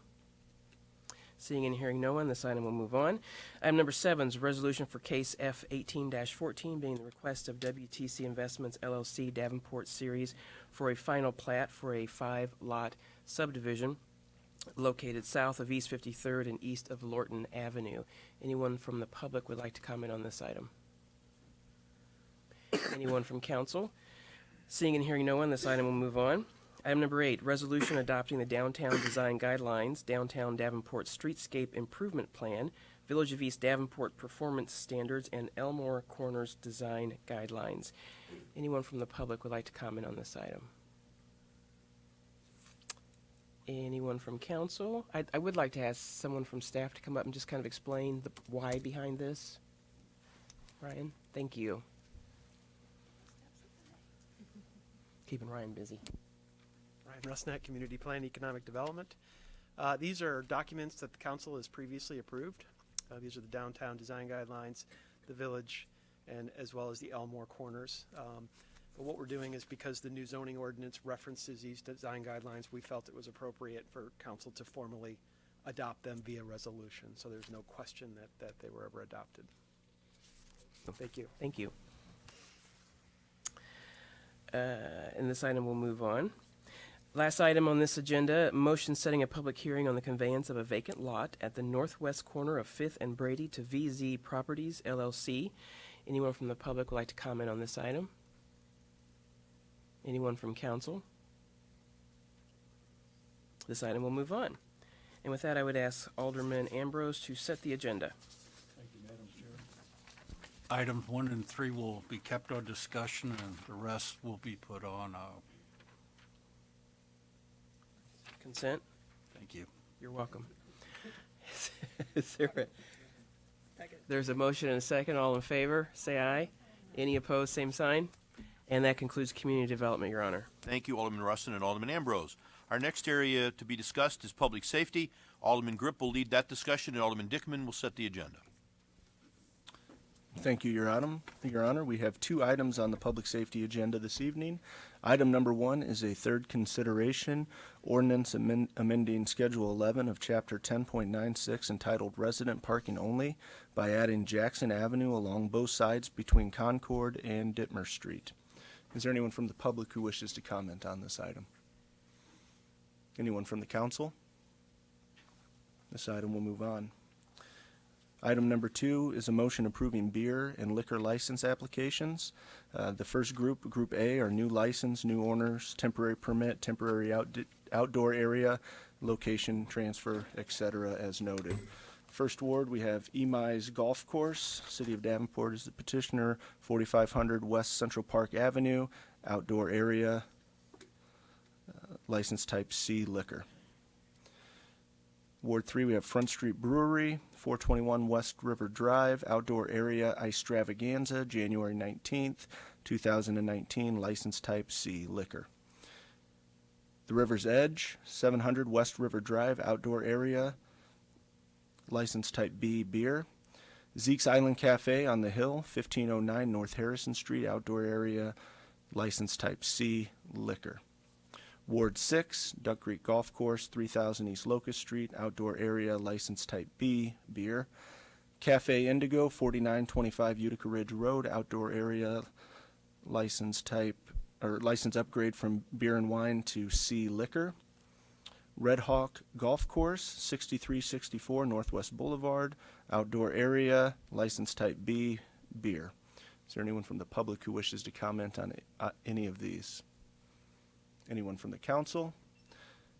Seeing and hearing no one, this item will move on. Item number 7 is a resolution for case F 18-14, being the request of WTC Investments, LLC, Davenport Series, for a final plat for a 5-lot subdivision located south of East 53rd and east of Lorton Avenue. Anyone from the public would like to comment on this item? Anyone from council? Seeing and hearing no one, this item will move on. Item number 8, resolution adopting the Downtown Design Guidelines, Downtown Davenport Streetscape Improvement Plan, Village of East Davenport Performance Standards, and Elmore Corners Design Guidelines. Anyone from the public would like to comment on this item? Anyone from council? I would like to ask someone from staff to come up and just kind of explain the why behind this. Ryan, thank you. Keeping Ryan busy. Ryan Rusnak, Community Plan Economic Development. These are documents that the council has previously approved. These are the Downtown Design Guidelines, the Village, and as well as the Elmore Corners. But what we're doing is, because the new zoning ordinance references these design guidelines, we felt it was appropriate for council to formally adopt them via resolution. So there's no question that they were ever adopted. Thank you. Thank you. And this item will move on. Last item on this agenda, motion setting a public hearing on the conveyance of a vacant lot at the northwest corner of 5th and Brady to VZ Properties, LLC. Anyone from the public would like to comment on this item? Anyone from council? This item will move on. And with that, I would ask Alderman Ambrose to set the agenda. Thank you, Madam Chair. Items 1 and 3 will be kept on discussion, and the rest will be put on. Consent? Thank you. You're welcome. There's a motion and a second. All in favor, say aye. Any opposed, same sign. And that concludes community development, Your Honor. Thank you, Alderman Russin and Alderman Ambrose. Our next area to be discussed is public safety. Alderman Grip will lead that discussion, and Alderman Dickman will set the agenda. Thank you, Your Honor. We have 2 items on the public safety agenda this evening. Item number 1 is a third consideration, ordinance amending Schedule 11 of Chapter 10.96 entitled Resident Parking Only by adding Jackson Avenue along both sides between Concord and Dittmer Street. Is there anyone from the public who wishes to comment on this item? Anyone from the council? This item will move on. Item number 2 is a motion approving beer and liquor license applications. The first group, Group A, are new license, new owners, temporary permit, temporary outdoor area, location transfer, etc., as noted. First ward, we have Emi's Golf Course. City of Davenport is the petitioner. 4500 West Central Park Avenue, outdoor area, license type C, liquor. Ward 3, we have Front Street Brewery, 421 West River Drive, outdoor area extravaganza, January 19th, 2019, license type C, liquor. The River's Edge, 700 West River Drive, outdoor area, license type B, beer. Zeke's Island Cafe on the Hill, 1509 North Harrison Street, outdoor area, license type C, liquor. Ward 6, Duck Creek Golf Course, 3000 East Locust Street, outdoor area, license type B, beer. Cafe Indigo, 4925 Utica Ridge Road, outdoor area, license upgrade from beer and wine to C, liquor. Red Hawk Golf Course, 6364 Northwest Boulevard, outdoor area, license type B, beer. Is there anyone from the public who wishes to comment on any of these? Anyone from the council?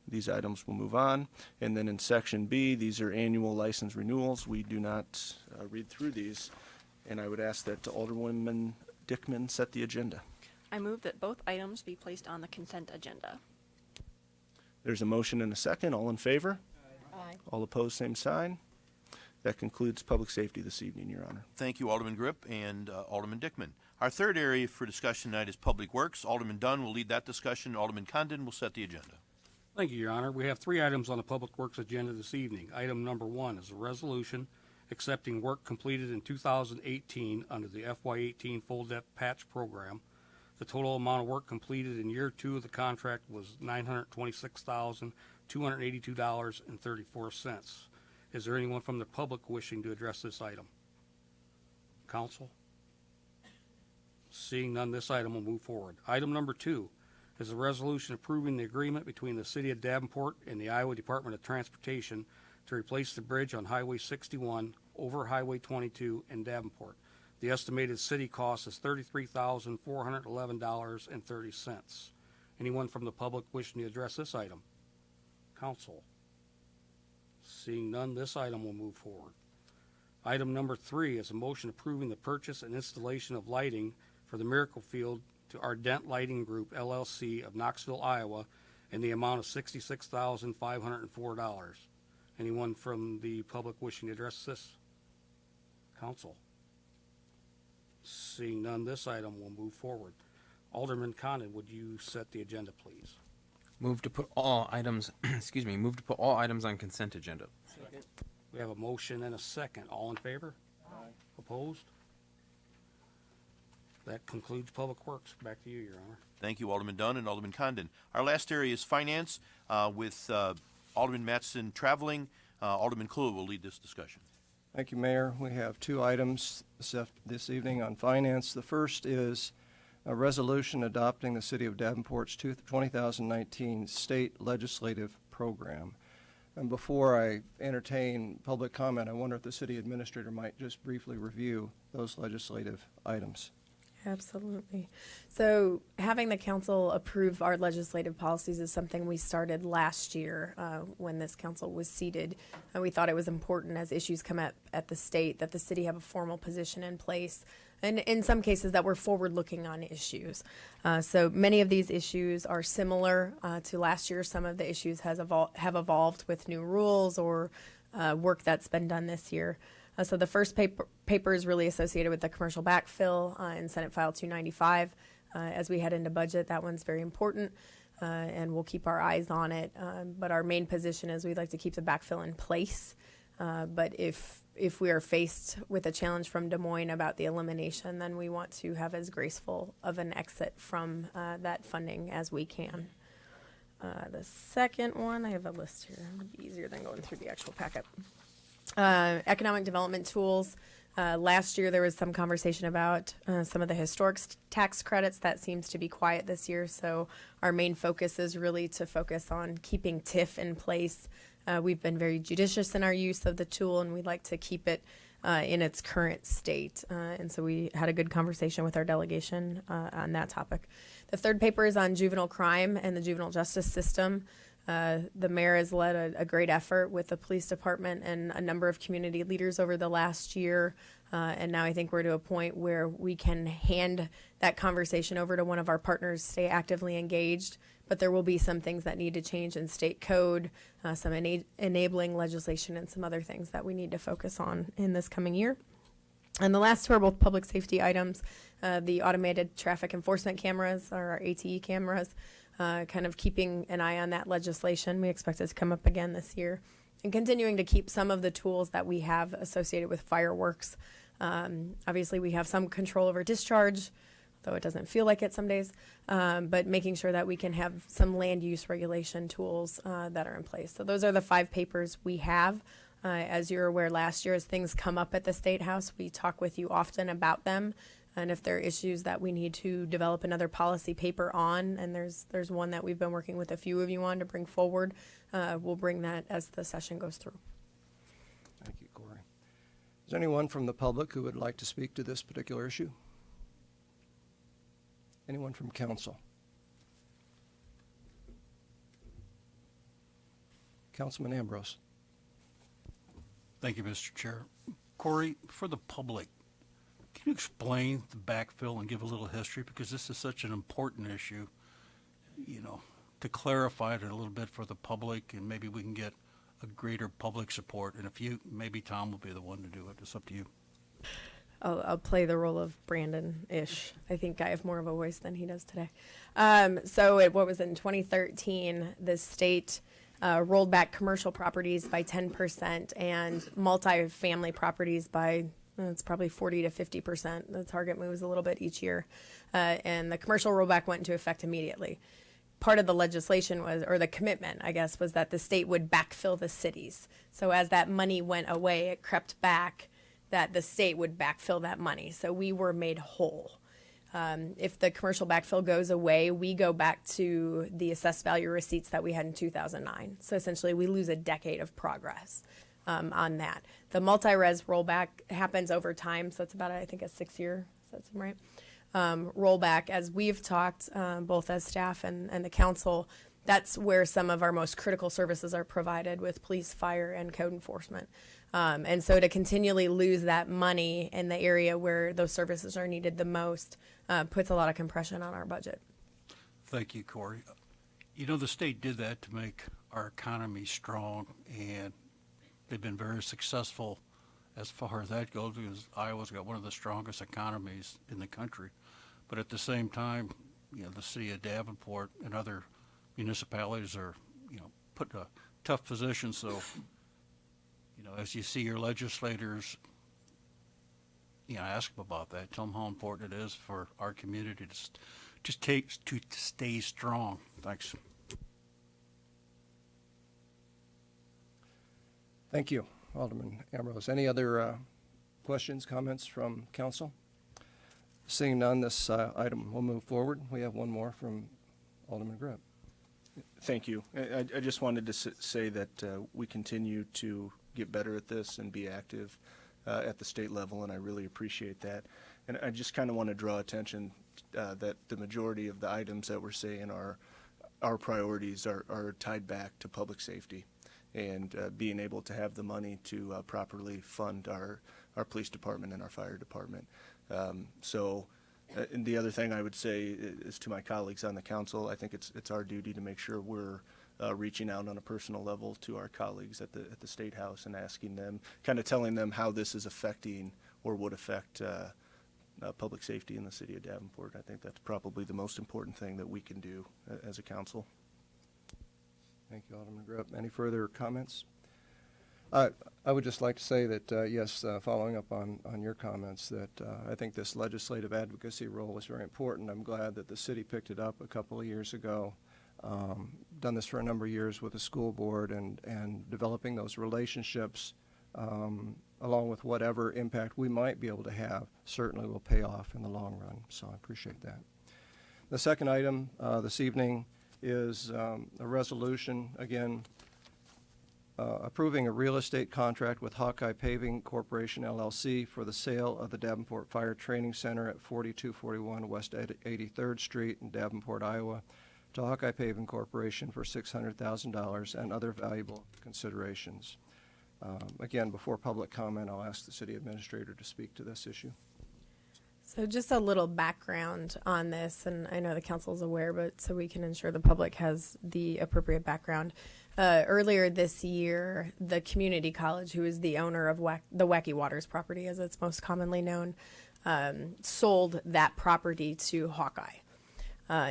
These items will move on. And then in section B, these are annual license renewals. We do not read through these. And I would ask that Alderwoman Dickman set the agenda. I move that both items be placed on the consent agenda. There's a motion and a second. All in favor? Aye. All opposed, same sign. That concludes public safety this evening, Your Honor. Thank you, Alderman Grip and Alderman Dickman. Our third area for discussion tonight is Public Works. Alderman Dunn will lead that discussion. Alderman Condon will set the agenda. Thank you, Your Honor. We have 3 items on the Public Works agenda this evening. Item number 1 is a resolution accepting work completed in 2018 under the FY18 Full Depth Patch Program. The total amount of work completed in year 2 of the contract was $926,282.34. Is there anyone from the public wishing to address this item? Council? Seeing none, this item will move forward. Item number 2 is a resolution approving the agreement between the City of Davenport and the Iowa Department of Transportation to replace the bridge on Highway 61 over Highway 22 in Davenport. The estimated city cost is $33,411.30. Anyone from the public wishing to address this item? Council? Seeing none, this item will move forward. Item number 3 is a motion approving the purchase and installation of lighting for the Miracle Field to Ardent Lighting Group, LLC of Knoxville, Iowa, in the amount of $66,504. Anyone from the public wishing to address this? Council? Seeing none, this item will move forward. Alderman Condon, would you set the agenda, please? Move to put all items, move to put all items on consent agenda. Second. We have a motion and a second. All in favor? Aye. Opposed? That concludes Public Works. Back to you, Your Honor. Thank you, Alderman Dunn and Alderman Condon. Our last area is finance with Alderman Mattson traveling. Alderman Kluwer will lead this discussion. Thank you, Mayor. We have 2 items this evening on finance. The first is a resolution adopting the City of Davenport's 2019 state legislative program. And before I entertain public comment, I wonder if the city administrator might just briefly review those legislative items. Absolutely. So having the council approve our legislative policies is something we started last year when this council was seated. And we thought it was important as issues come up at the state that the city have a formal position in place. And in some cases that we're forward-looking on issues. So many of these issues are similar to last year. Some of the issues have evolved with new rules or work that's been done this year. So the first paper is really associated with the commercial backfill in Senate File 295. As we head into budget, that one's very important, and we'll keep our eyes on it. But our main position is we'd like to keep the backfill in place. But if we are faced with a challenge from Des Moines about the elimination, then we want to have as graceful of an exit from that funding as we can. The second one, I have a list here. It'd be easier than going through the actual packet. Economic development tools. Last year there was some conversation about some of the historic tax credits. That seems to be quiet this year, so our main focus is really to focus on keeping TIF in place. We've been very judicious in our use of the tool, and we'd like to keep it in its current state. And so we had a good conversation with our delegation on that topic. The third paper is on juvenile crime and the juvenile justice system. The mayor has led a great effort with the police department and a number of community leaders over the last year. And now I think we're to a point where we can hand that conversation over to one of our partners, stay actively engaged. But there will be some things that need to change in state code, some enabling legislation, and some other things that we need to focus on in this coming year. And the last two are both public safety items. The automated traffic enforcement cameras, or our ATE cameras. Kind of keeping an eye on that legislation. We expect it to come up again this year. And continuing to keep some of the tools that we have associated with fireworks. Obviously, we have some control over discharge, though it doesn't feel like it some days, but making sure that we can have some land use regulation tools that are in place. So those are the 5 papers we have. As you're aware, last year, as things come up at the State House, we talk with you often about them. And if there are issues that we need to develop another policy paper on, and there's one that we've been working with a few of you on to bring forward, we'll bring that as the session goes through. Thank you, Corey. Is there anyone from the public who would like to speak to this particular issue? Anyone from council? Councilman Ambrose. Thank you, Mr. Chair. Corey, for the public, can you explain the backfill and give a little history? Because this is such an important issue, to clarify it a little bit for the public, and maybe we can get a greater public support. And maybe Tom will be the one to do it. It's up to you. I'll play the role of Brandon-ish. I think I have more of a voice than he does today. What was it, in 2013, the state rolled back commercial properties by 10% and multifamily properties by it's probably 40 to 50%. The target moves a little bit each year. And the commercial rollback went into effect immediately. Part of the legislation was, or the commitment, I guess, was that the state would backfill the cities. So as that money went away, it crept back that the state would backfill that money. So we were made whole. If the commercial backfill goes away, we go back to the assessed value receipts that we had in 2009. So essentially, we lose a decade of progress. On that. The multi-res rollback happens over time, so it's about, I think, a 6-year, does that seem right? Rollback, as we've talked, both as staff and the council, that's where some of our most critical services are provided with police, fire, and code enforcement. And so to continually lose that money in the area where those services are needed the most puts a lot of compression on our budget. Thank you, Corey. The state did that to make our economy strong, and they've been very successful as far as that goes, because Iowa's got one of the strongest economies in the country. But at the same time, the city of Davenport and other municipalities are, put in a tough position. So, as you see your legislators, ask them about that. Tell them how important it is for our community to stay strong. Thanks. Thank you, Alderman Ambrose. Any other questions, comments from council? Seeing none, this item will move forward. We have one more from Alderman Grip. Thank you. I just wanted to say that we continue to get better at this and be active at the state level, and I really appreciate that. And I just kind of want to draw attention that the majority of the items that we're saying are our priorities are tied back to public safety and being able to have the money to properly fund our police department and our fire department. And the other thing I would say is to my colleagues on the council, I think it's our duty to make sure we're reaching out on a personal level to our colleagues at the State House and asking them, kind of telling them how this is affecting or would affect public safety in the city of Davenport. I think that's probably the most important thing that we can do as a council. Thank you, Alderman Grip. Any further comments? I would just like to say that, yes, following up on your comments, that I think this legislative advocacy role is very important. I'm glad that the city picked it up a couple of years ago. Done this for a number of years with the school board, and developing those relationships along with whatever impact we might be able to have certainly will pay off in the long run. So I appreciate that. The second item this evening is a resolution, again, approving a real estate contract with Hawkeye Paving Corporation, LLC, for the sale of the Davenport Fire Training Center at 4241 West 83rd Street in Davenport, Iowa, to Hawkeye Paving Corporation for $600,000 and other valuable considerations. Again, before public comment, I'll ask the city administrator to speak to this issue. So just a little background on this, and I know the council is aware, but so we can ensure the public has the appropriate background. Earlier this year, the community college, who is the owner of the Wacky Waters property, as it's most commonly known, sold that property to Hawkeye,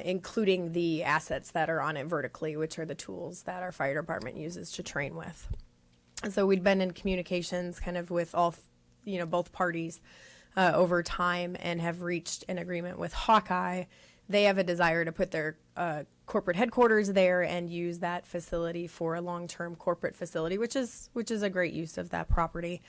including the assets that are on it vertically, which are the tools that our fire department uses to train with. And so we'd been in communications kind of with all, both parties over time, and have reached an agreement with Hawkeye. They have a desire to put their corporate headquarters there and use that facility for a long-term corporate facility, which is a great use of that property.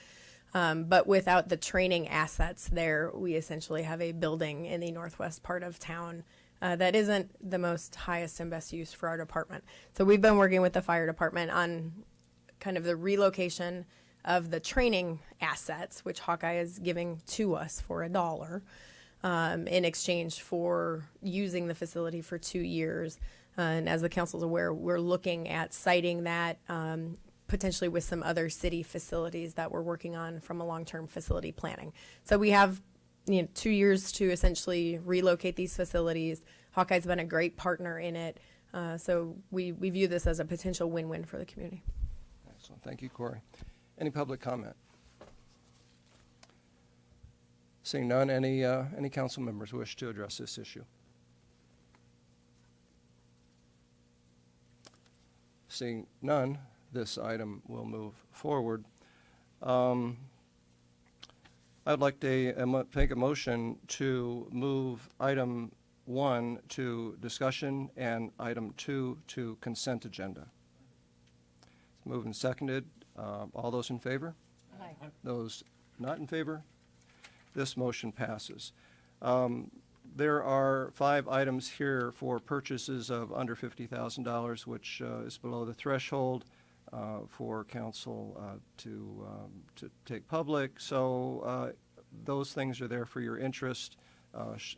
But without the training assets there, we essentially have a building in the northwest part of town that isn't the most highest and best use for our department. So we've been working with the fire department on kind of the relocation of the training assets, which Hawkeye is giving to us for $1 in exchange for using the facility for 2 years. And as the council is aware, we're looking at citing that potentially with some other city facilities that we're working on from a long-term facility planning. So we have 2 years to essentially relocate these facilities. Hawkeye's been a great partner in it. So we view this as a potential win-win for the community. Excellent. Thank you, Corey. Any public comment? Seeing none, any council members wish to address this issue? Seeing none, this item will move forward. I'd like to take a motion to move item 1 to discussion and item 2 to consent agenda. It's moved and seconded. All those in favor? Aye. Those not in favor? This motion passes. There are 5 items here for purchases of under $50,000, which is below the threshold for council to take public. So those things are there for your interest,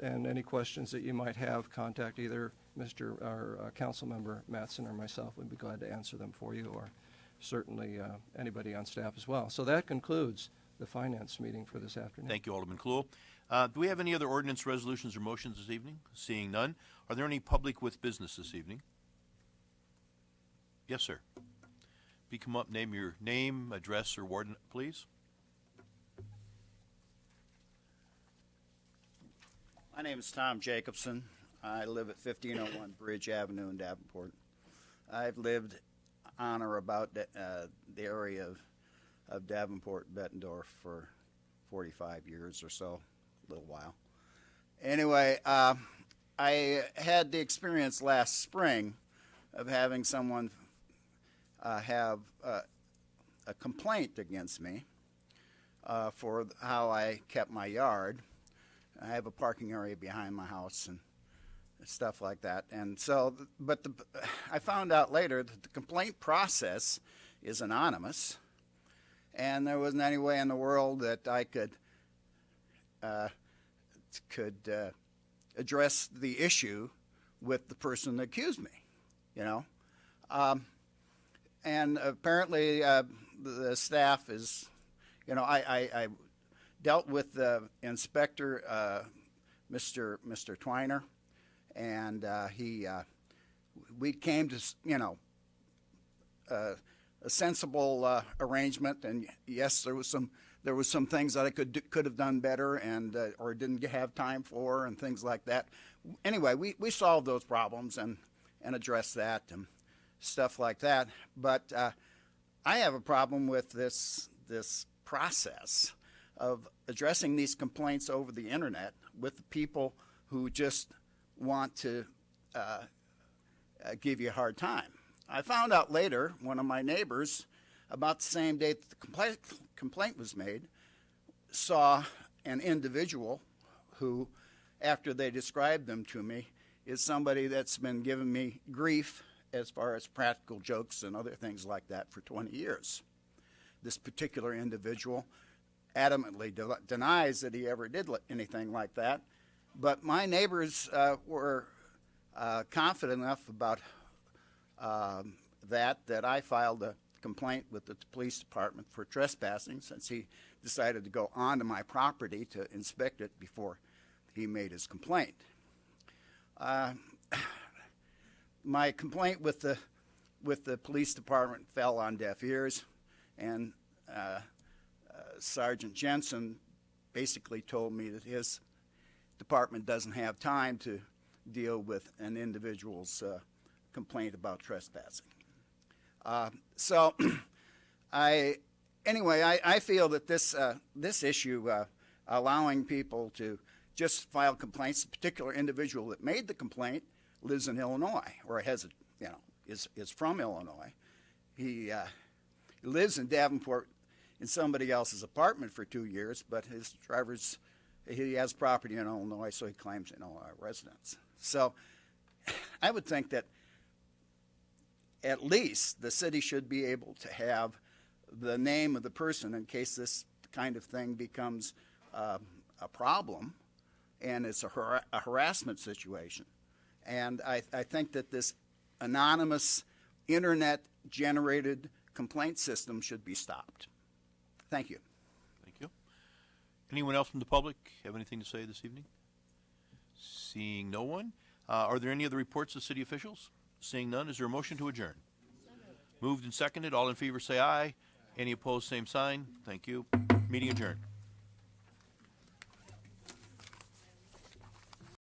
and any questions that you might have, contact either Council Member Mattson or myself. We'd be glad to answer them for you, or certainly anybody on staff as well. So that concludes the finance meeting for this afternoon. Thank you, Alderman Kluhl. Do we have any other ordinance, resolutions, or motions this evening? Seeing none. Are there any public with business this evening? Yes, sir. If you come up, name your name, address, or ward, please. My name is Tom Jacobson. I live at 1501 Bridge Avenue in Davenport. I've lived on or about the area of Davenport, Bettendorf for 45 years or so, a little while. Anyway, I had the experience last spring of having someone have a complaint against me for how I kept my yard. I have a parking area behind my house and stuff like that. And so, I found out later that the complaint process is anonymous, and there wasn't any way in the world that I could address the issue with the person that accused me, you know. And apparently the staff is, you know, I dealt with the inspector, Mr. Twiner, and we came to, you know, a sensible arrangement. And yes, there was some things that I could have done better, and or didn't have time for, and things like that. Anyway, we solved those problems and addressed that and stuff like that. But I have a problem with this process of addressing these complaints over the internet with the people who just want to give you a hard time. I found out later, one of my neighbors, about the same day that the complaint was made, saw an individual who, after they described them to me, is somebody that's been giving me grief as far as practical jokes and other things like that for 20 years. This particular individual adamantly denies that he ever did anything like that, but my neighbors were confident enough about that I filed a complaint with the police department for trespassing, since he decided to go onto my property to inspect it before he made his complaint. My complaint with the police department fell on deaf ears, and Sergeant Jensen basically told me that his department doesn't have time to deal with an individual's complaint about trespassing. So I feel that this issue, allowing people to just file complaints, the particular individual that made the complaint lives in Illinois, or is from Illinois. He lives in Davenport in somebody else's apartment for 2 years, but he has property in Illinois, so he claims Illinois residence. So I would think that at least the city should be able to have the name of the person in case this kind of thing becomes a problem and it's a harassment situation. And I think that this anonymous internet-generated complaint system should be stopped. Thank you. Thank you. Anyone else from the public have anything to say this evening? Seeing no one. Are there any other reports of city officials? Seeing none, is there a motion to adjourn? Moved and seconded. All in favor say aye. Any opposed, same sign. Thank you. Meeting adjourned.